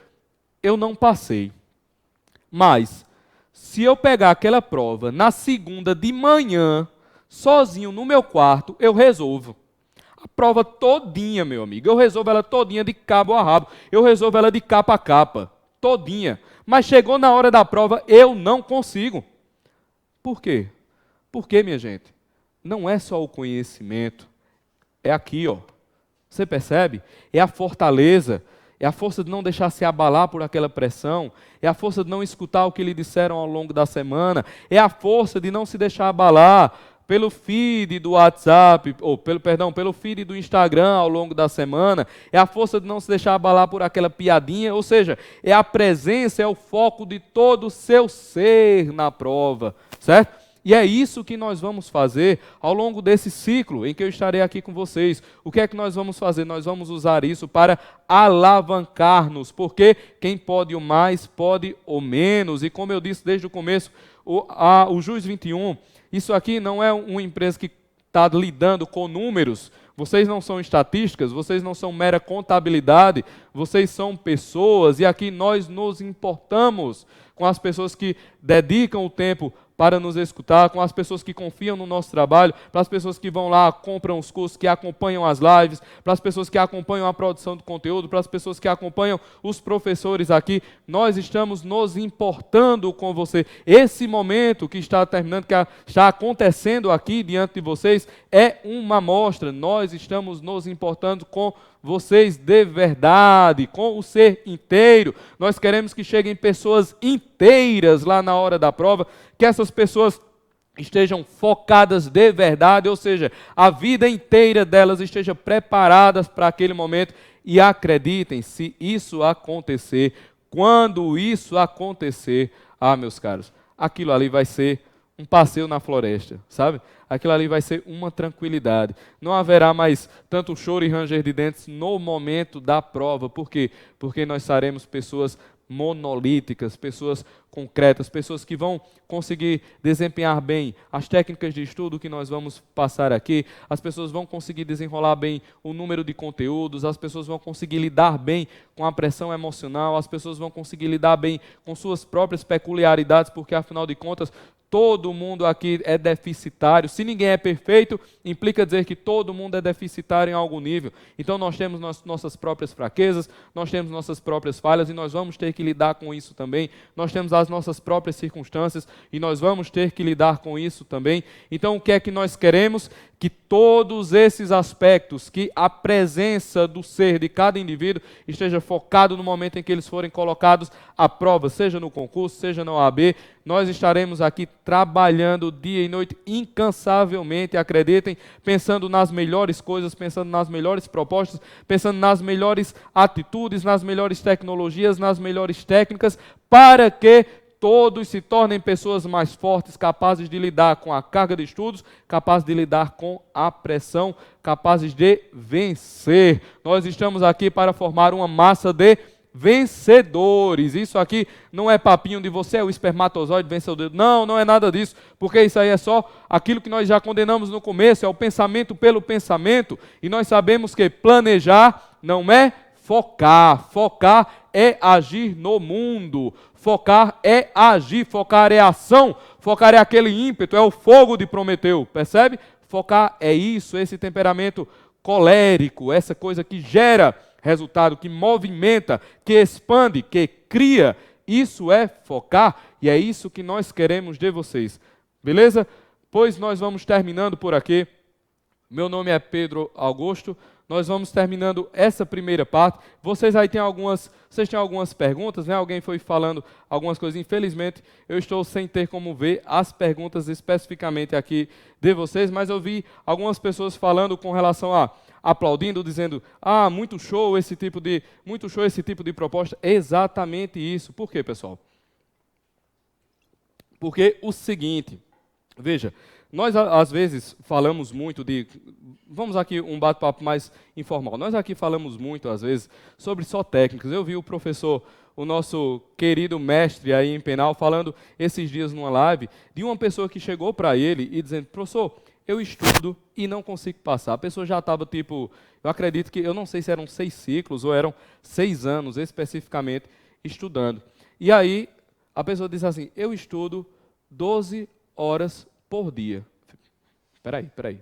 eu não passei, mas se eu pegar aquela prova na segunda de manhã, sozinho no meu quarto, eu resolvo. A prova todinha, meu amigo, eu resolvo ela todinha de cabo a rabo, eu resolvo ela de capa a capa, todinha. Mas chegou na hora da prova, eu não consigo. Por quê? Porque, minha gente, não é só o conhecimento, é aqui, ó. Você percebe? É a fortaleza. É a força de não deixar se abalar por aquela pressão, é a força de não escutar o que lhe disseram ao longo da semana, é a força de não se deixar abalar pelo feed do WhatsApp, pelo feed do Instagram ao longo da semana, é a força de não se deixar abalar por aquela piadinha, ou seja, é a presença, é o foco de todo o seu ser na prova, certo? E é isso que nós vamos fazer ao longo desse ciclo em que eu estarei aqui com vocês. O que é que nós vamos fazer? Nós vamos usar isso para alavancar-nos, porque quem pode o mais, pode o menos. E como eu disse desde o começo, o Jus 21, isso aqui não é uma empresa que está lidando com números. Vocês não são estatísticas, vocês não são mera contabilidade, vocês são pessoas, e aqui nós nos importamos com as pessoas que dedicam o tempo para nos escutar, com as pessoas que confiam no nosso trabalho, para as pessoas que vão lá, compram os cursos, que acompanham as lives, para as pessoas que acompanham a produção do conteúdo, para as pessoas que acompanham os professores aqui. Nós estamos nos importando com você. Esse momento que está terminando, que está acontecendo aqui diante de vocês, é uma amostra. Nós estamos nos importando com vocês de verdade, com o ser inteiro. Nós queremos que cheguem pessoas inteiras lá na hora da prova, que essas pessoas estejam focadas de verdade, ou seja, a vida inteira delas esteja preparadas para aquele momento. E acreditem, se isso acontecer, quando isso acontecer, meus caros, aquilo ali vai ser um passeio na floresta, sabe? Aquilo ali vai ser uma tranquilidade. Não haverá mais tanto choro e ranger de dentes no momento da prova. Por quê? Porque nós seremos pessoas monolíticas, pessoas concretas, pessoas que vão conseguir desempenhar bem as técnicas de estudo que nós vamos passar aqui, as pessoas vão conseguir desenrolar bem o número de conteúdos, as pessoas vão conseguir lidar bem com a pressão emocional, as pessoas vão conseguir lidar bem com suas próprias peculiaridades, porque afinal de contas, todo mundo aqui é deficitário. Se ninguém é perfeito, implica dizer que todo mundo é deficitário em algum nível. Então nós temos nossas próprias fraquezas, nós temos nossas próprias falhas e nós vamos ter que lidar com isso também. Nós temos as nossas próprias circunstâncias e nós vamos ter que lidar com isso também. Então o que é que nós queremos? Que todos esses aspectos, que a presença do ser de cada indivíduo esteja focado no momento em que eles forem colocados à prova, seja no concurso, seja na OAB. Nós estaremos aqui trabalhando dia e noite incansavelmente, acreditem, pensando nas melhores coisas, pensando nas melhores propostas, pensando nas melhores atitudes, nas melhores tecnologias, nas melhores técnicas, para que todos se tornem pessoas mais fortes, capazes de lidar com a carga de estudos, capazes de lidar com a pressão, capazes de vencer. Nós estamos aqui para formar uma massa de vencedores. Isso aqui não é papinho de você é o espermatozoide vencedor. Não, não é nada disso, porque isso aí é só aquilo que nós já condenamos no começo, é o pensamento pelo pensamento, e nós sabemos que planejar não é focar. Focar é agir no mundo. Focar é agir, focar é ação, focar é aquele ímpeto, é o fogo de Prometeu, percebe? Focar é isso, esse temperamento colérico, essa coisa que gera resultado, que movimenta, que expande, que cria. Isso é focar e é isso que nós queremos de vocês. Beleza? Pois nós vamos terminando por aqui. Meu nome é Pedro Augusto. Nós vamos terminando essa primeira parte. Vocês têm algumas perguntas, né? Alguém foi falando algumas coisas. Infelizmente, eu estou sem ter como ver as perguntas especificamente aqui de vocês, mas eu vi algumas pessoas falando com relação a aplaudindo, dizendo: muito show esse tipo de proposta. Exatamente isso. Por quê, pessoal? Porque o seguinte, veja, nós às vezes falamos muito vamos aqui um bate-papo mais informal, nós aqui falamos muito às vezes sobre só técnicas. Eu vi o professor, o nosso querido mestre aí em penal, falando esses dias numa live, de uma pessoa que chegou para ele e dizendo: professor, eu estudo e não consigo passar. A pessoa já estava eu acredito que, eu não sei se eram 6 ciclos ou eram 6 anos especificamente estudando. E aí a pessoa diz assim: eu estudo 12 horas por dia. Espera aí.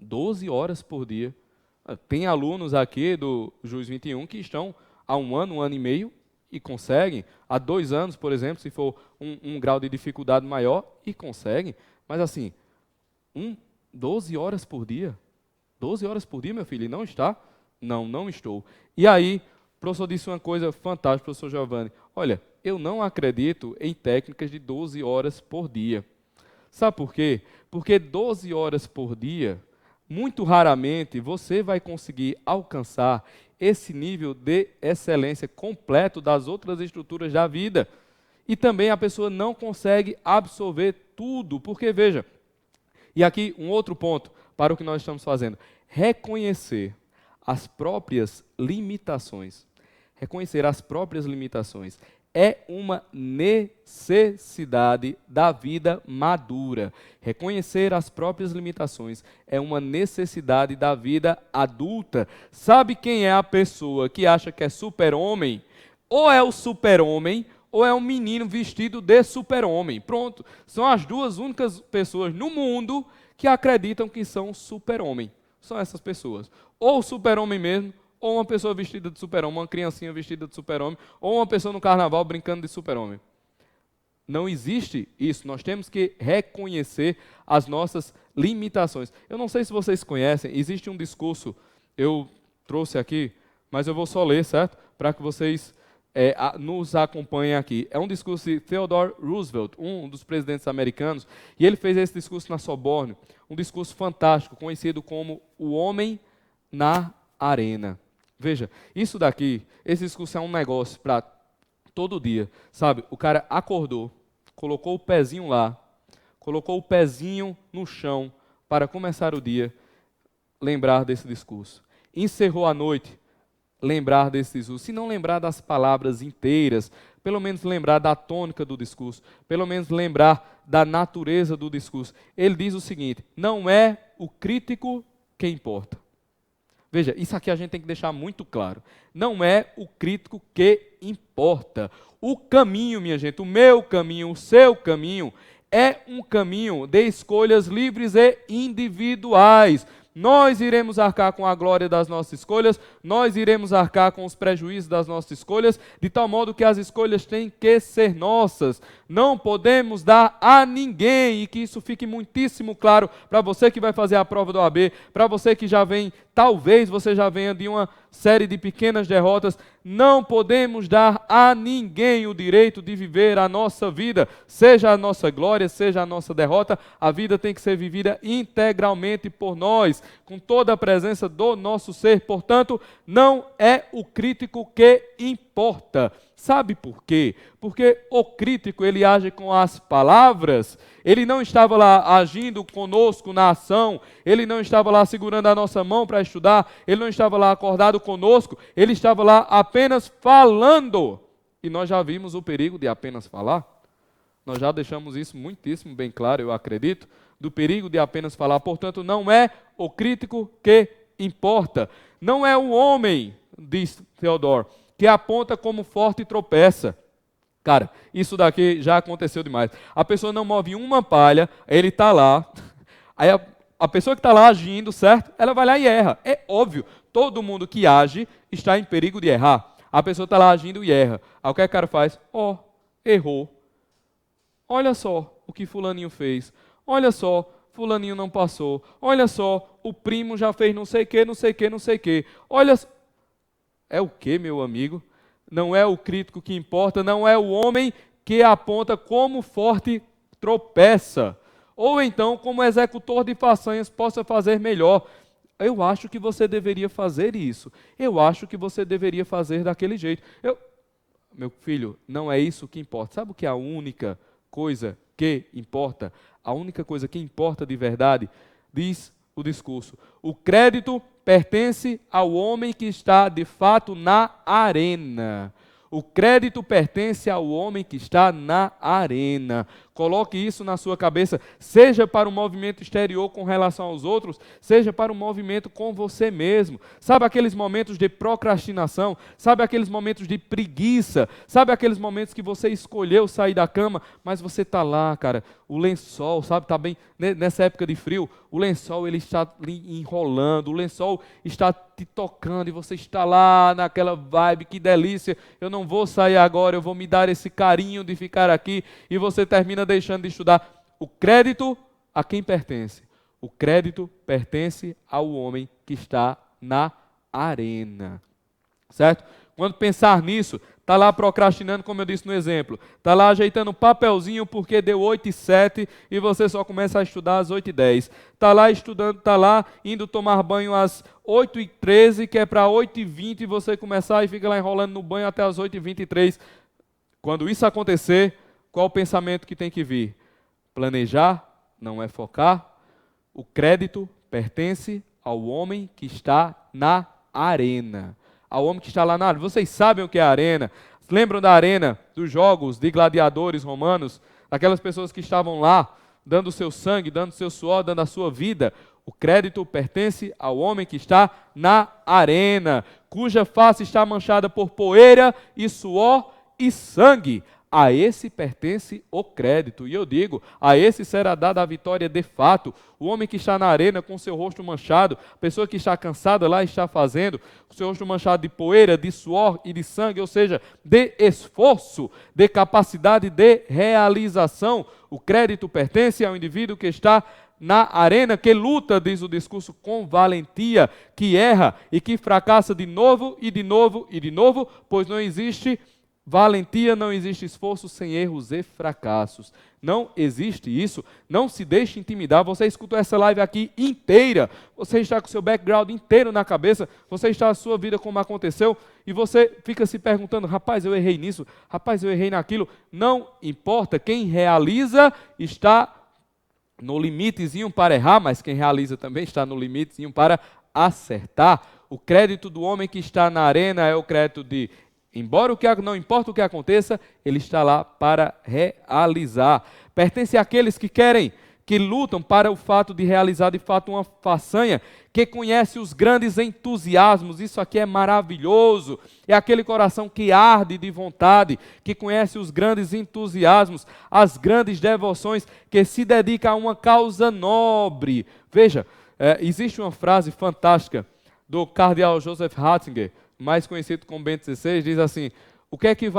12 horas por dia. Tem alunos aqui do Jus 21 que estão há um ano e meio e conseguem. Há 2 anos, por exemplo, se for um grau de dificuldade maior, e conseguem. Mas assim, 12 horas por dia? 12 horas por dia, meu filho, e não está? Não estou. E aí, o professor disse uma coisa fantástica, professor Giovanni. Olha, eu não acredito em técnicas de 12 horas por dia. Sabe por quê? Porque 12 horas por dia, muito raramente você vai conseguir alcançar esse nível de excelência completo das outras estruturas da vida. E também a pessoa não consegue absorver tudo, porque veja, e aqui um outro ponto para o que nós estamos fazendo: reconhecer as próprias limitações. Reconhecer as próprias limitações é uma necessidade da vida madura. Reconhecer as próprias limitações é uma necessidade da vida adulta. Sabe quem é a pessoa que acha que é super-homem? Ou é o super-homem, ou é um menino vestido de super-homem. Pronto. São as duas únicas pessoas no mundo que acreditam que são super-homem. São essas pessoas. Ou o super-homem mesmo, ou uma pessoa vestida de super-homem, uma criancinha vestida de super-homem, ou uma pessoa no carnaval brincando de super-homem. Não existe isso. Nós temos que reconhecer as nossas limitações. Eu não sei se vocês conhecem, existe um discurso, eu trouxe aqui, mas eu vou só ler, certo? Para que vocês nos acompanhem aqui. É um discurso de Theodore Roosevelt, um dos presidentes americanos, e ele fez esse discurso na Sorbonne, um discurso fantástico, conhecido como o homem na arena. Veja, isso daqui, esse discurso é um negócio para todo dia, sabe? O cara acordou, colocou o pezinho lá, colocou o pezinho no chão para começar o dia, lembrar desse discurso. Encerrou a noite, lembrar desse discurso. Se não lembrar das palavras inteiras, pelo menos lembrar da tônica do discurso, pelo menos lembrar da natureza do discurso. Ele diz o seguinte: não é o crítico que importa. Veja, isso aqui a gente tem que deixar muito claro. Não é o crítico que importa. O caminho, minha gente, o meu caminho, o seu caminho, é um caminho de escolhas livres e individuais. Nós iremos arcar com a glória das nossas escolhas, nós iremos arcar com os prejuízos das nossas escolhas, de tal modo que as escolhas têm que ser nossas. Não podemos dar a ninguém, e que isso fique muitíssimo claro para você que vai fazer a prova do OAB, para você que já vem, talvez você já venha de uma série de pequenas derrotas. Não podemos dar a ninguém o direito de viver a nossa vida, seja a nossa glória, seja a nossa derrota. A vida tem que ser vivida integralmente por nós, com toda a presença do nosso ser. Portanto, não é o crítico que importa. importa. Sabe por quê? Porque o crítico, ele age com as palavras. Ele não estava lá agindo conosco na ação, ele não estava lá segurando a nossa mão para estudar, ele não estava lá acordado conosco, ele estava lá apenas falando. E nós já vimos o perigo de apenas falar. Nós já deixamos isso muitíssimo bem claro, eu acredito, do perigo de apenas falar. Portanto, não é o crítico que importa. Não é o homem, diz Theodore, que aponta como forte e tropeça. Cara, isso daqui já aconteceu demais. A pessoa não move uma palha, ele está lá, aí a pessoa que está lá agindo, certo? Ela vai lá e erra. É óbvio, todo mundo que age está em perigo de errar. A pessoa está lá agindo e erra. Aí o que o cara faz? Errou. Olha só o que fulaninho fez. Olha só, fulaninho não passou. Olha só, o primo já fez não sei o que, não sei o que, não sei o que. Olha, é o que, meu amigo? Não é o crítico que importa, não é o homem que aponta como forte tropeça. Ou então, como executor de façanhas, possa fazer melhor. Eu acho que você deveria fazer isso. Eu acho que você deveria fazer daquele jeito. Meu filho, não é isso que importa. Sabe o que é a única coisa que importa? A única coisa que importa de verdade, diz o discurso: o crédito pertence ao homem que está de fato na arena. O crédito pertence ao homem que está na arena. Coloque isso na sua cabeça, seja para o movimento exterior com relação aos outros, seja para o movimento com você mesmo. Sabe aqueles momentos de procrastinação? Sabe aqueles momentos de preguiça? Sabe aqueles momentos que você escolheu sair da cama, mas você está lá, cara, o lençol, sabe, está bem, nessa época de frio, o lençol ele está enrolando, o lençol está te tocando e você está lá naquela vibe, que delícia, eu não vou sair agora, eu vou me dar esse carinho de ficar aqui, e você termina deixando de estudar. O crédito a quem pertence? O crédito pertence ao homem que está na arena, certo? Quando pensar nisso, está lá procrastinando, como eu disse no exemplo, está lá ajeitando o papelzinho porque deu 8h07 e você só começa a estudar às 8h10. Está lá estudando, está lá indo tomar banho às 8h13, que é para 8h20 e você começar e fica lá enrolando no banho até às 8h23. Quando isso acontecer, qual o pensamento que tem que vir? Planejar não é focar. O crédito pertence ao homem que está na arena. Ao homem que está lá na arena. Vocês sabem o que é a arena? Lembram da arena dos jogos de gladiadores romanos? Aquelas pessoas que estavam lá, dando o seu sangue, dando o seu suor, dando a sua vida. O crédito pertence ao homem que está na arena, cuja face está manchada por poeira e suor e sangue. A esse pertence o crédito. E eu digo, a esse será dada a vitória de fato. O homem que está na arena com seu rosto manchado, a pessoa que está cansada lá está fazendo, com seu rosto manchado de poeira, de suor e de sangue, ou seja, de esforço, de capacidade de realização. O crédito pertence ao indivíduo que está na arena, que luta, diz o discurso, com valentia, que erra e que fracassa de novo e de novo e de novo, pois não existe valentia, não existe esforço sem erros e fracassos. Não existe isso. Não se deixe intimidar. Você escutou essa live aqui inteira. Você está com o seu background inteiro na cabeça. Você está a sua vida como aconteceu. E você fica se perguntando, rapaz, eu errei nisso. Rapaz, eu errei naquilo. Não importa. Quem realiza está no limitezinho para errar, mas quem realiza também está no limitezinho para acertar. O crédito do homem que está na arena é o crédito de: embora não importa o que aconteça, ele está lá para realizar. Pertence àqueles que querem, que lutam para o fato de realizar de fato uma façanha, que conhece os grandes entusiasmos. Isso aqui é maravilhoso. É aquele coração que arde de vontade, que conhece os grandes entusiasmos, as grandes devoções, que se dedica a uma causa nobre. Veja, existe uma frase fantástica do cardeal Joseph Ratzinger, mais conhecido como Bento XVI, diz assim: o que é que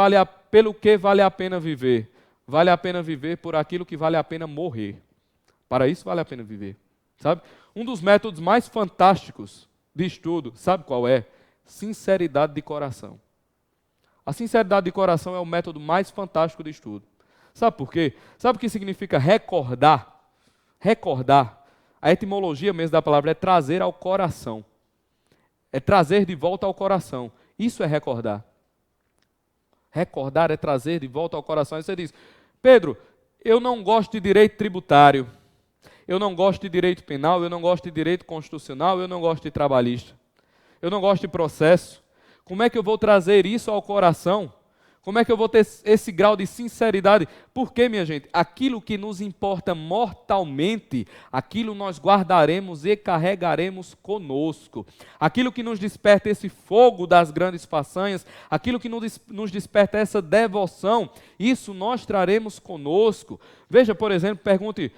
pelo que vale a pena viver? Vale a pena viver por aquilo que vale a pena morrer. Para isso vale a pena viver, sabe? Um dos métodos mais fantásticos de estudo, sabe qual é? Sinceridade de coração. A sinceridade de coração é o método mais fantástico de estudo. Sabe por quê? Sabe o que significa recordar? Recordar. A etimologia mesmo da palavra é trazer ao coração. É trazer de volta ao coração. Isso é recordar. Recordar é trazer de volta ao coração. Aí você diz, Pedro, eu não gosto de direito tributário, eu não gosto de direito penal, eu não gosto de direito constitucional, eu não gosto de trabalhista, eu não gosto de processo. Como é que eu vou trazer isso ao coração? Como é que eu vou ter esse grau de sinceridade? Porque, minha gente, aquilo que nos importa mortalmente, aquilo nós guardaremos e carregaremos conosco. Aquilo que nos desperta esse fogo das grandes façanhas, aquilo que nos desperta essa devoção, isso nós traremos conosco. Veja, por exemplo, pergunte,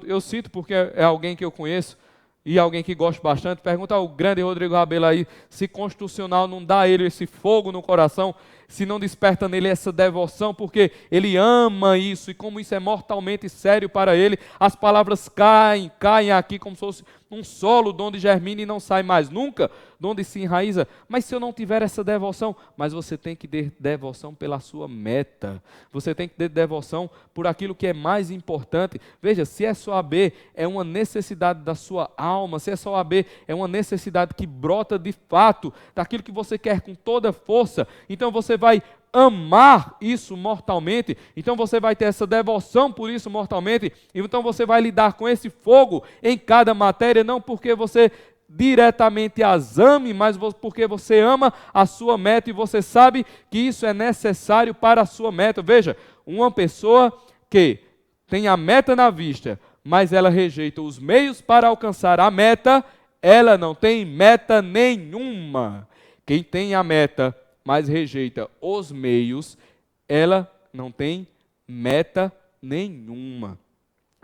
eu cito porque é alguém que eu conheço, e alguém que gosta bastante, pergunta ao grande Rodrigo Rabelo aí, se constitucional não dá a ele esse fogo no coração, se não desperta nele essa devoção, porque ele ama isso, e como isso é mortalmente sério para ele, as palavras caem aqui como se fosse um solo de onde germina e não sai mais nunca, de onde se enraiza. Mas se eu não tiver essa devoção, mas você tem que ter devoção pela sua meta, você tem que ter devoção por aquilo que é mais importante. Veja, se é só AB, é uma necessidade da sua alma, se é só AB, é uma necessidade que brota de fato, daquilo que você quer com toda força, então você vai amar isso mortalmente, então você vai ter essa devoção por isso mortalmente, então você vai lidar com esse fogo em cada matéria, não porque você diretamente as ame, mas porque você ama a sua meta e você sabe que isso é necessário para a sua meta. Veja, uma pessoa que tem a meta na vista, mas ela rejeita os meios para alcançar a meta, ela não tem meta nenhuma. Quem tem a meta, mas rejeita os meios, ela não tem meta nenhuma.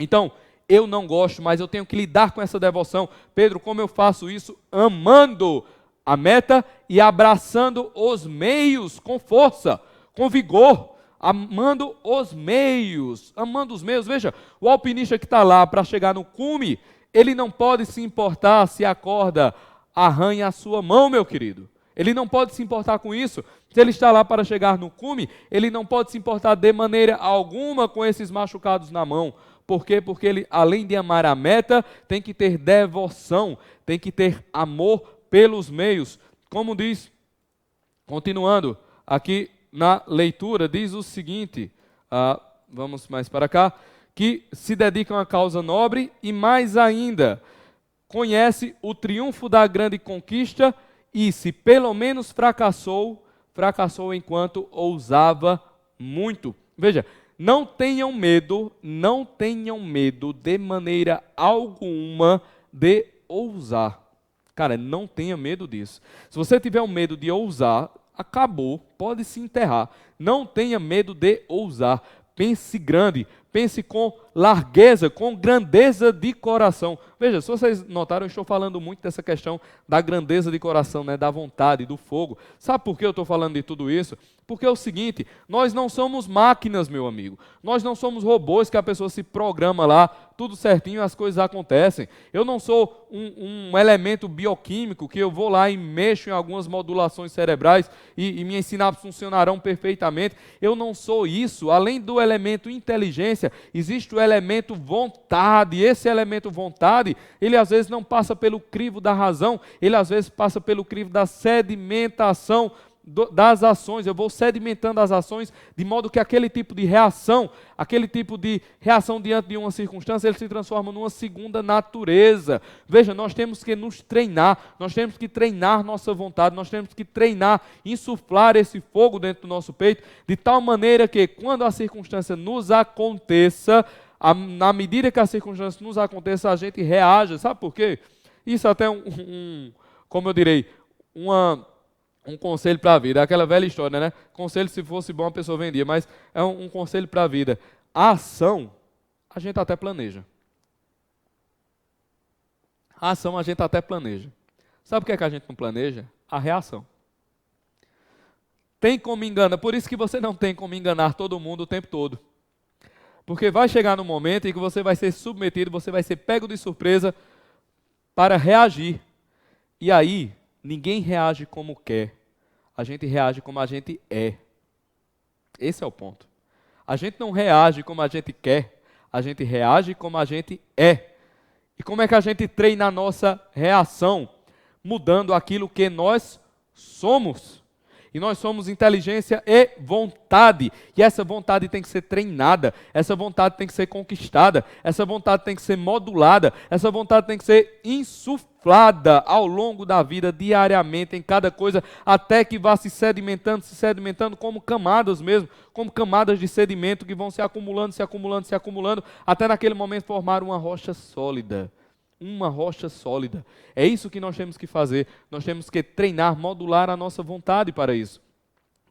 Então, eu não gosto, mas eu tenho que lidar com essa devoção. Pedro, como eu faço isso? Amando a meta e abraçando os meios com força, com vigor, amando os meios. Veja, o alpinista que está lá para chegar no cume, ele não pode se importar se a corda arranha a sua mão, meu querido. Ele não pode se importar com isso. Se ele está lá para chegar no cume, ele não pode se importar de maneira alguma com esses machucados na mão. Por quê? Porque ele, além de amar a meta, tem que ter devoção, tem que ter amor pelos meios. Como diz, continuando aqui na leitura, diz o seguinte, vamos mais para cá, que se dedicam à causa nobre e mais ainda, conhece o triunfo da grande conquista e se pelo menos fracassou enquanto ousava muito. Veja, não tenham medo de maneira alguma de ousar. Cara, não tenha medo disso. Se você tiver um medo de ousar, acabou, pode se enterrar. Não tenha medo de ousar. Pense grande, pense com largueza, com grandeza de coração. Veja, se vocês notaram, eu estou falando muito dessa questão da grandeza de coração, né, da vontade, do fogo. Sabe por que eu estou falando de tudo isso? Porque é o seguinte, nós não somos máquinas, meu amigo. Nós não somos robôs que a pessoa se programa lá, tudo certinho, as coisas acontecem. Eu não sou um elemento bioquímico que eu vou lá e mexo em algumas modulações cerebrais e minhas sinapses funcionarão perfeitamente. Eu não sou isso. Além do elemento inteligência, existe o elemento vontade. E esse elemento vontade, ele às vezes não passa pelo crivo da razão, ele às vezes passa pelo crivo da sedimentação das ações. Eu vou sedimentando as ações de modo que aquele tipo de reação diante de uma circunstância, ele se transforma numa segunda natureza. Veja, nós temos que nos treinar, nós temos que treinar nossa vontade, nós temos que treinar, insuflar esse fogo dentro do nosso peito, de tal maneira que quando a circunstância nos aconteça, na medida que a circunstância nos aconteça, a gente reaja. Sabe por quê? Isso até como eu direi, um conselho para a vida, aquela velha história, né? Conselho, se fosse bom, a pessoa vendia, mas é um conselho para a vida. A ação, a gente até planeja. A ação, a gente até planeja. Sabe o que é que a gente não planeja? A reação. Tem como enganar, por isso que você não tem como enganar todo mundo o tempo todo. Porque vai chegar no momento em que você vai ser submetido, você vai ser pego de surpresa para reagir. E aí, ninguém reage como quer, a gente reage como a gente é. Esse é o ponto. A gente não reage como a gente quer, a gente reage como a gente é. E como é que a gente treina a nossa reação? Mudando aquilo que nós somos. E nós somos inteligência e vontade. E essa vontade tem que ser treinada, essa vontade tem que ser conquistada, essa vontade tem que ser modulada, essa vontade tem que ser insuflada ao longo da vida, diariamente, em cada coisa, até que vá se sedimentando como camadas mesmo, como camadas de sedimento que vão se acumulando, até naquele momento formar uma rocha sólida. Uma rocha sólida. É isso que nós temos que fazer. Nós temos que treinar, modular a nossa vontade para isso.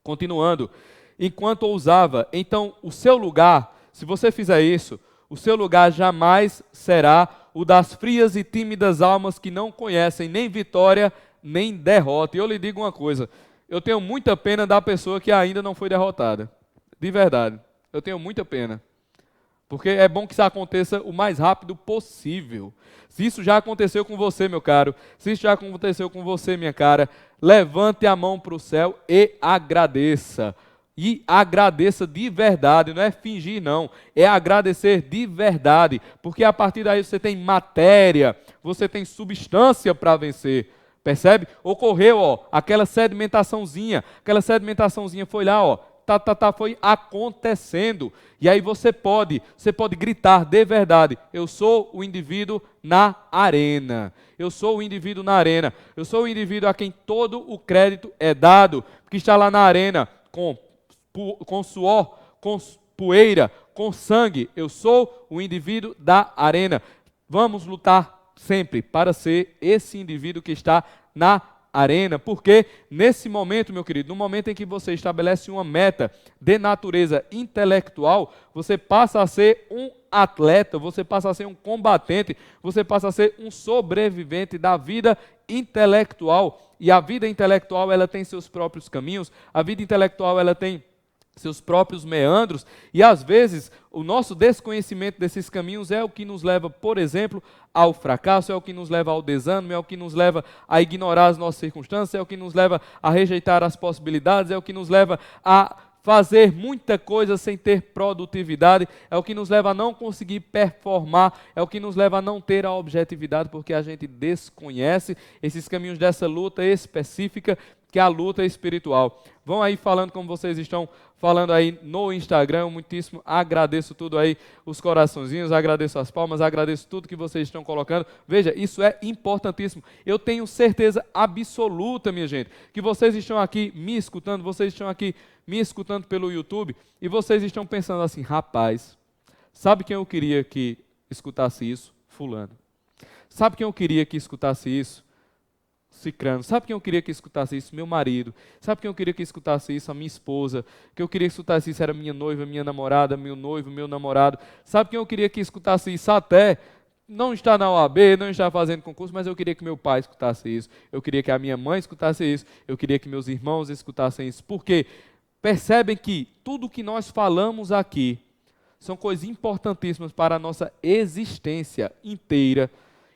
Continuando. Enquanto ousava, então o seu lugar, se você fizer isso, o seu lugar jamais será o das frias e tímidas almas que não conhecem nem vitória, nem derrota. E eu lhe digo uma coisa, eu tenho muita pena da pessoa que ainda não foi derrotada. De verdade. Eu tenho muita pena. Porque é bom que isso aconteça o mais rápido possível. Se isso já aconteceu com você, meu caro, se isso já aconteceu com você, minha cara, levante a mão para o céu e agradeça. E agradeça de verdade, não é fingir não, é agradecer de verdade. Porque a partir daí você tem matéria, você tem substância para vencer. Percebe? Ocorreu, aquela sedimentaçãozinha foi lá, foi acontecendo. E aí você pode gritar de verdade, eu sou o indivíduo na arena. Eu sou o indivíduo na arena. Eu sou o indivíduo a quem todo o crédito é dado, que está lá na arena com suor, com poeira, com sangue. Eu sou o indivíduo da arena. Vamos lutar sempre para ser esse indivíduo que está na arena, porque nesse momento, meu querido, no momento em que você estabelece uma meta de natureza intelectual, você passa a ser um atleta, você passa a ser um combatente, você passa a ser um sobrevivente da vida intelectual. E a vida intelectual, ela tem seus próprios caminhos, a vida intelectual, ela tem seus próprios meandros, e às vezes o nosso desconhecimento desses caminhos é o que nos leva, por exemplo, ao fracasso, é o que nos leva ao desânimo, é o que nos leva a ignorar as nossas circunstâncias, é o que nos leva a rejeitar as possibilidades, é o que nos leva a fazer muita coisa sem ter produtividade, é o que nos leva a não conseguir performar, é o que nos leva a não ter a objetividade, porque a gente desconhece esses caminhos dessa luta específica, que é a luta espiritual. Vão aí falando como vocês estão falando aí no Instagram, eu muitíssimo agradeço tudo aí, os coraçõezinhos, agradeço as palmas, agradeço tudo que vocês estão colocando. Veja, isso é importantíssimo. Eu tenho certeza absoluta, minha gente, que vocês estão aqui me escutando, vocês estão aqui me escutando pelo YouTube, e vocês estão pensando assim, rapaz, sabe quem eu queria que escutasse isso? Fulano. Sabe quem eu queria que escutasse isso? Cicrano. Sabe quem eu queria que escutasse isso? Meu marido. Sabe quem eu queria que escutasse isso? A minha esposa. Quem eu queria que escutasse isso era minha noiva, minha namorada, meu noivo, meu namorado. Sabe quem eu queria que escutasse isso? Até não está na OAB, não está fazendo concurso, mas eu queria que meu pai escutasse isso. Eu queria que a minha mãe escutasse isso. Eu queria que meus irmãos escutassem isso. Por quê? Percebem que tudo que nós falamos aqui são coisas importantíssimas para a nossa existência inteira.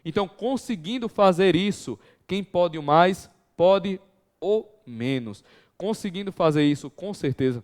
Então, conseguindo fazer isso, quem pode o mais, pode o menos. Conseguindo fazer isso, com certeza,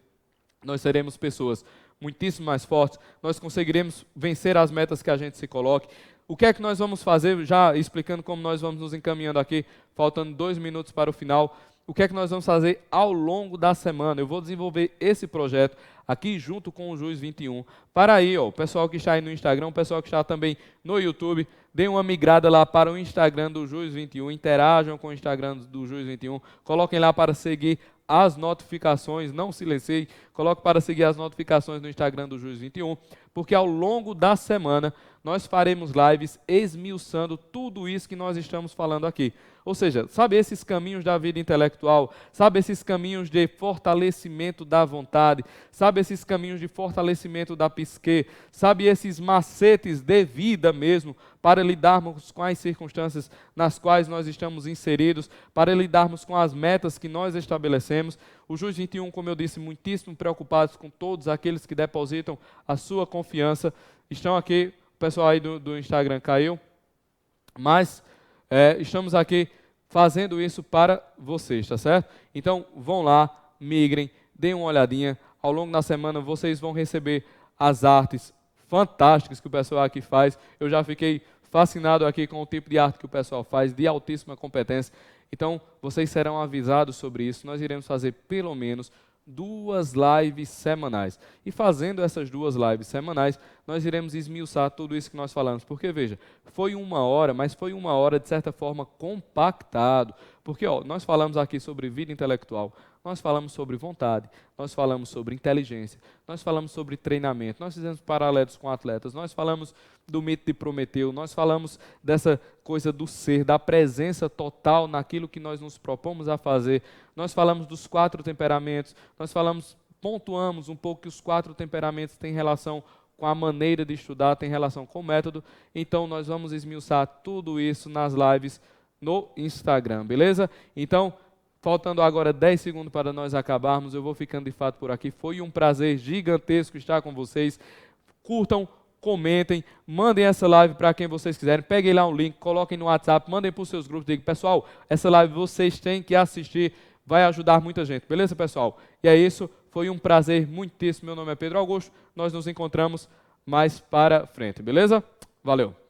nós seremos pessoas muitíssimo mais fortes, nós conseguiremos vencer as metas que a gente se coloque. O que é que nós vamos fazer, já explicando como nós vamos nos encaminhando aqui, faltando 2 minutos para o final, o que é que nós vamos fazer ao longo da semana? Eu vou desenvolver esse projeto aqui junto com o Jus 21. Para aí, o pessoal que está aí no Instagram, o pessoal que está também no YouTube, deem uma migrada lá para o Instagram do Jus 21, interajam com o Instagram do Jus 21, coloquem lá para seguir as notificações, não silenciem, coloque para seguir as notificações no Instagram do Jus 21, porque ao longo da semana nós faremos lives esmiuçando tudo isso que nós estamos falando aqui. Ou seja, sabe esses caminhos da vida intelectual, sabe esses caminhos de fortalecimento da vontade, sabe esses caminhos de fortalecimento da psique, sabe esses macetes de vida mesmo, para lidarmos com as circunstâncias nas quais nós estamos inseridos, para lidarmos com as metas que nós estabelecemos. O Jus 21, como eu disse, muitíssimo preocupados com todos aqueles que depositam a sua confiança. Estão aqui, o pessoal aí do Instagram caiu, mas estamos aqui fazendo isso para vocês, tá certo? Então, vão lá, migrem, deem uma olhadinha. Ao longo da semana, vocês vão receber as artes fantásticas que o pessoal aqui faz. Eu já fiquei fascinado aqui com o tipo de arte que o pessoal faz, de altíssima competência. Então, vocês serão avisados sobre isso. Nós iremos fazer pelo menos 2 lives semanais. E fazendo essas 2 lives semanais, nós iremos esmiuçar tudo isso que nós falamos. Porque, veja, foi 1 hora, mas foi 1 hora, de certa forma, compactado. Porque nós falamos aqui sobre vida intelectual, nós falamos sobre vontade, nós falamos sobre inteligência, nós falamos sobre treinamento, nós fizemos paralelos com atletas, nós falamos do mito de Prometeu, nós falamos dessa coisa do ser, da presença total naquilo que nós nos propomos a fazer, nós falamos dos 4 temperamentos, nós pontuamos um pouco que os 4 temperamentos têm relação com a maneira de estudar, tem relação com o método. Então nós vamos esmiuçar tudo isso nas lives no Instagram, beleza? Então, faltando agora 10 segundos para nós acabarmos, eu vou ficando de fato por aqui. Foi um prazer gigantesco estar com vocês. Curtam, comentem, mandem essa live para quem vocês quiserem. Peguem lá um link, coloquem no WhatsApp, mandem para os seus grupos. Digam, pessoal, essa live vocês têm que assistir, vai ajudar muita gente. Beleza, pessoal? E é isso, foi um prazer muitíssimo. Meu nome é Pedro Augusto. Nós nos encontramos mais para frente, beleza? Valeu!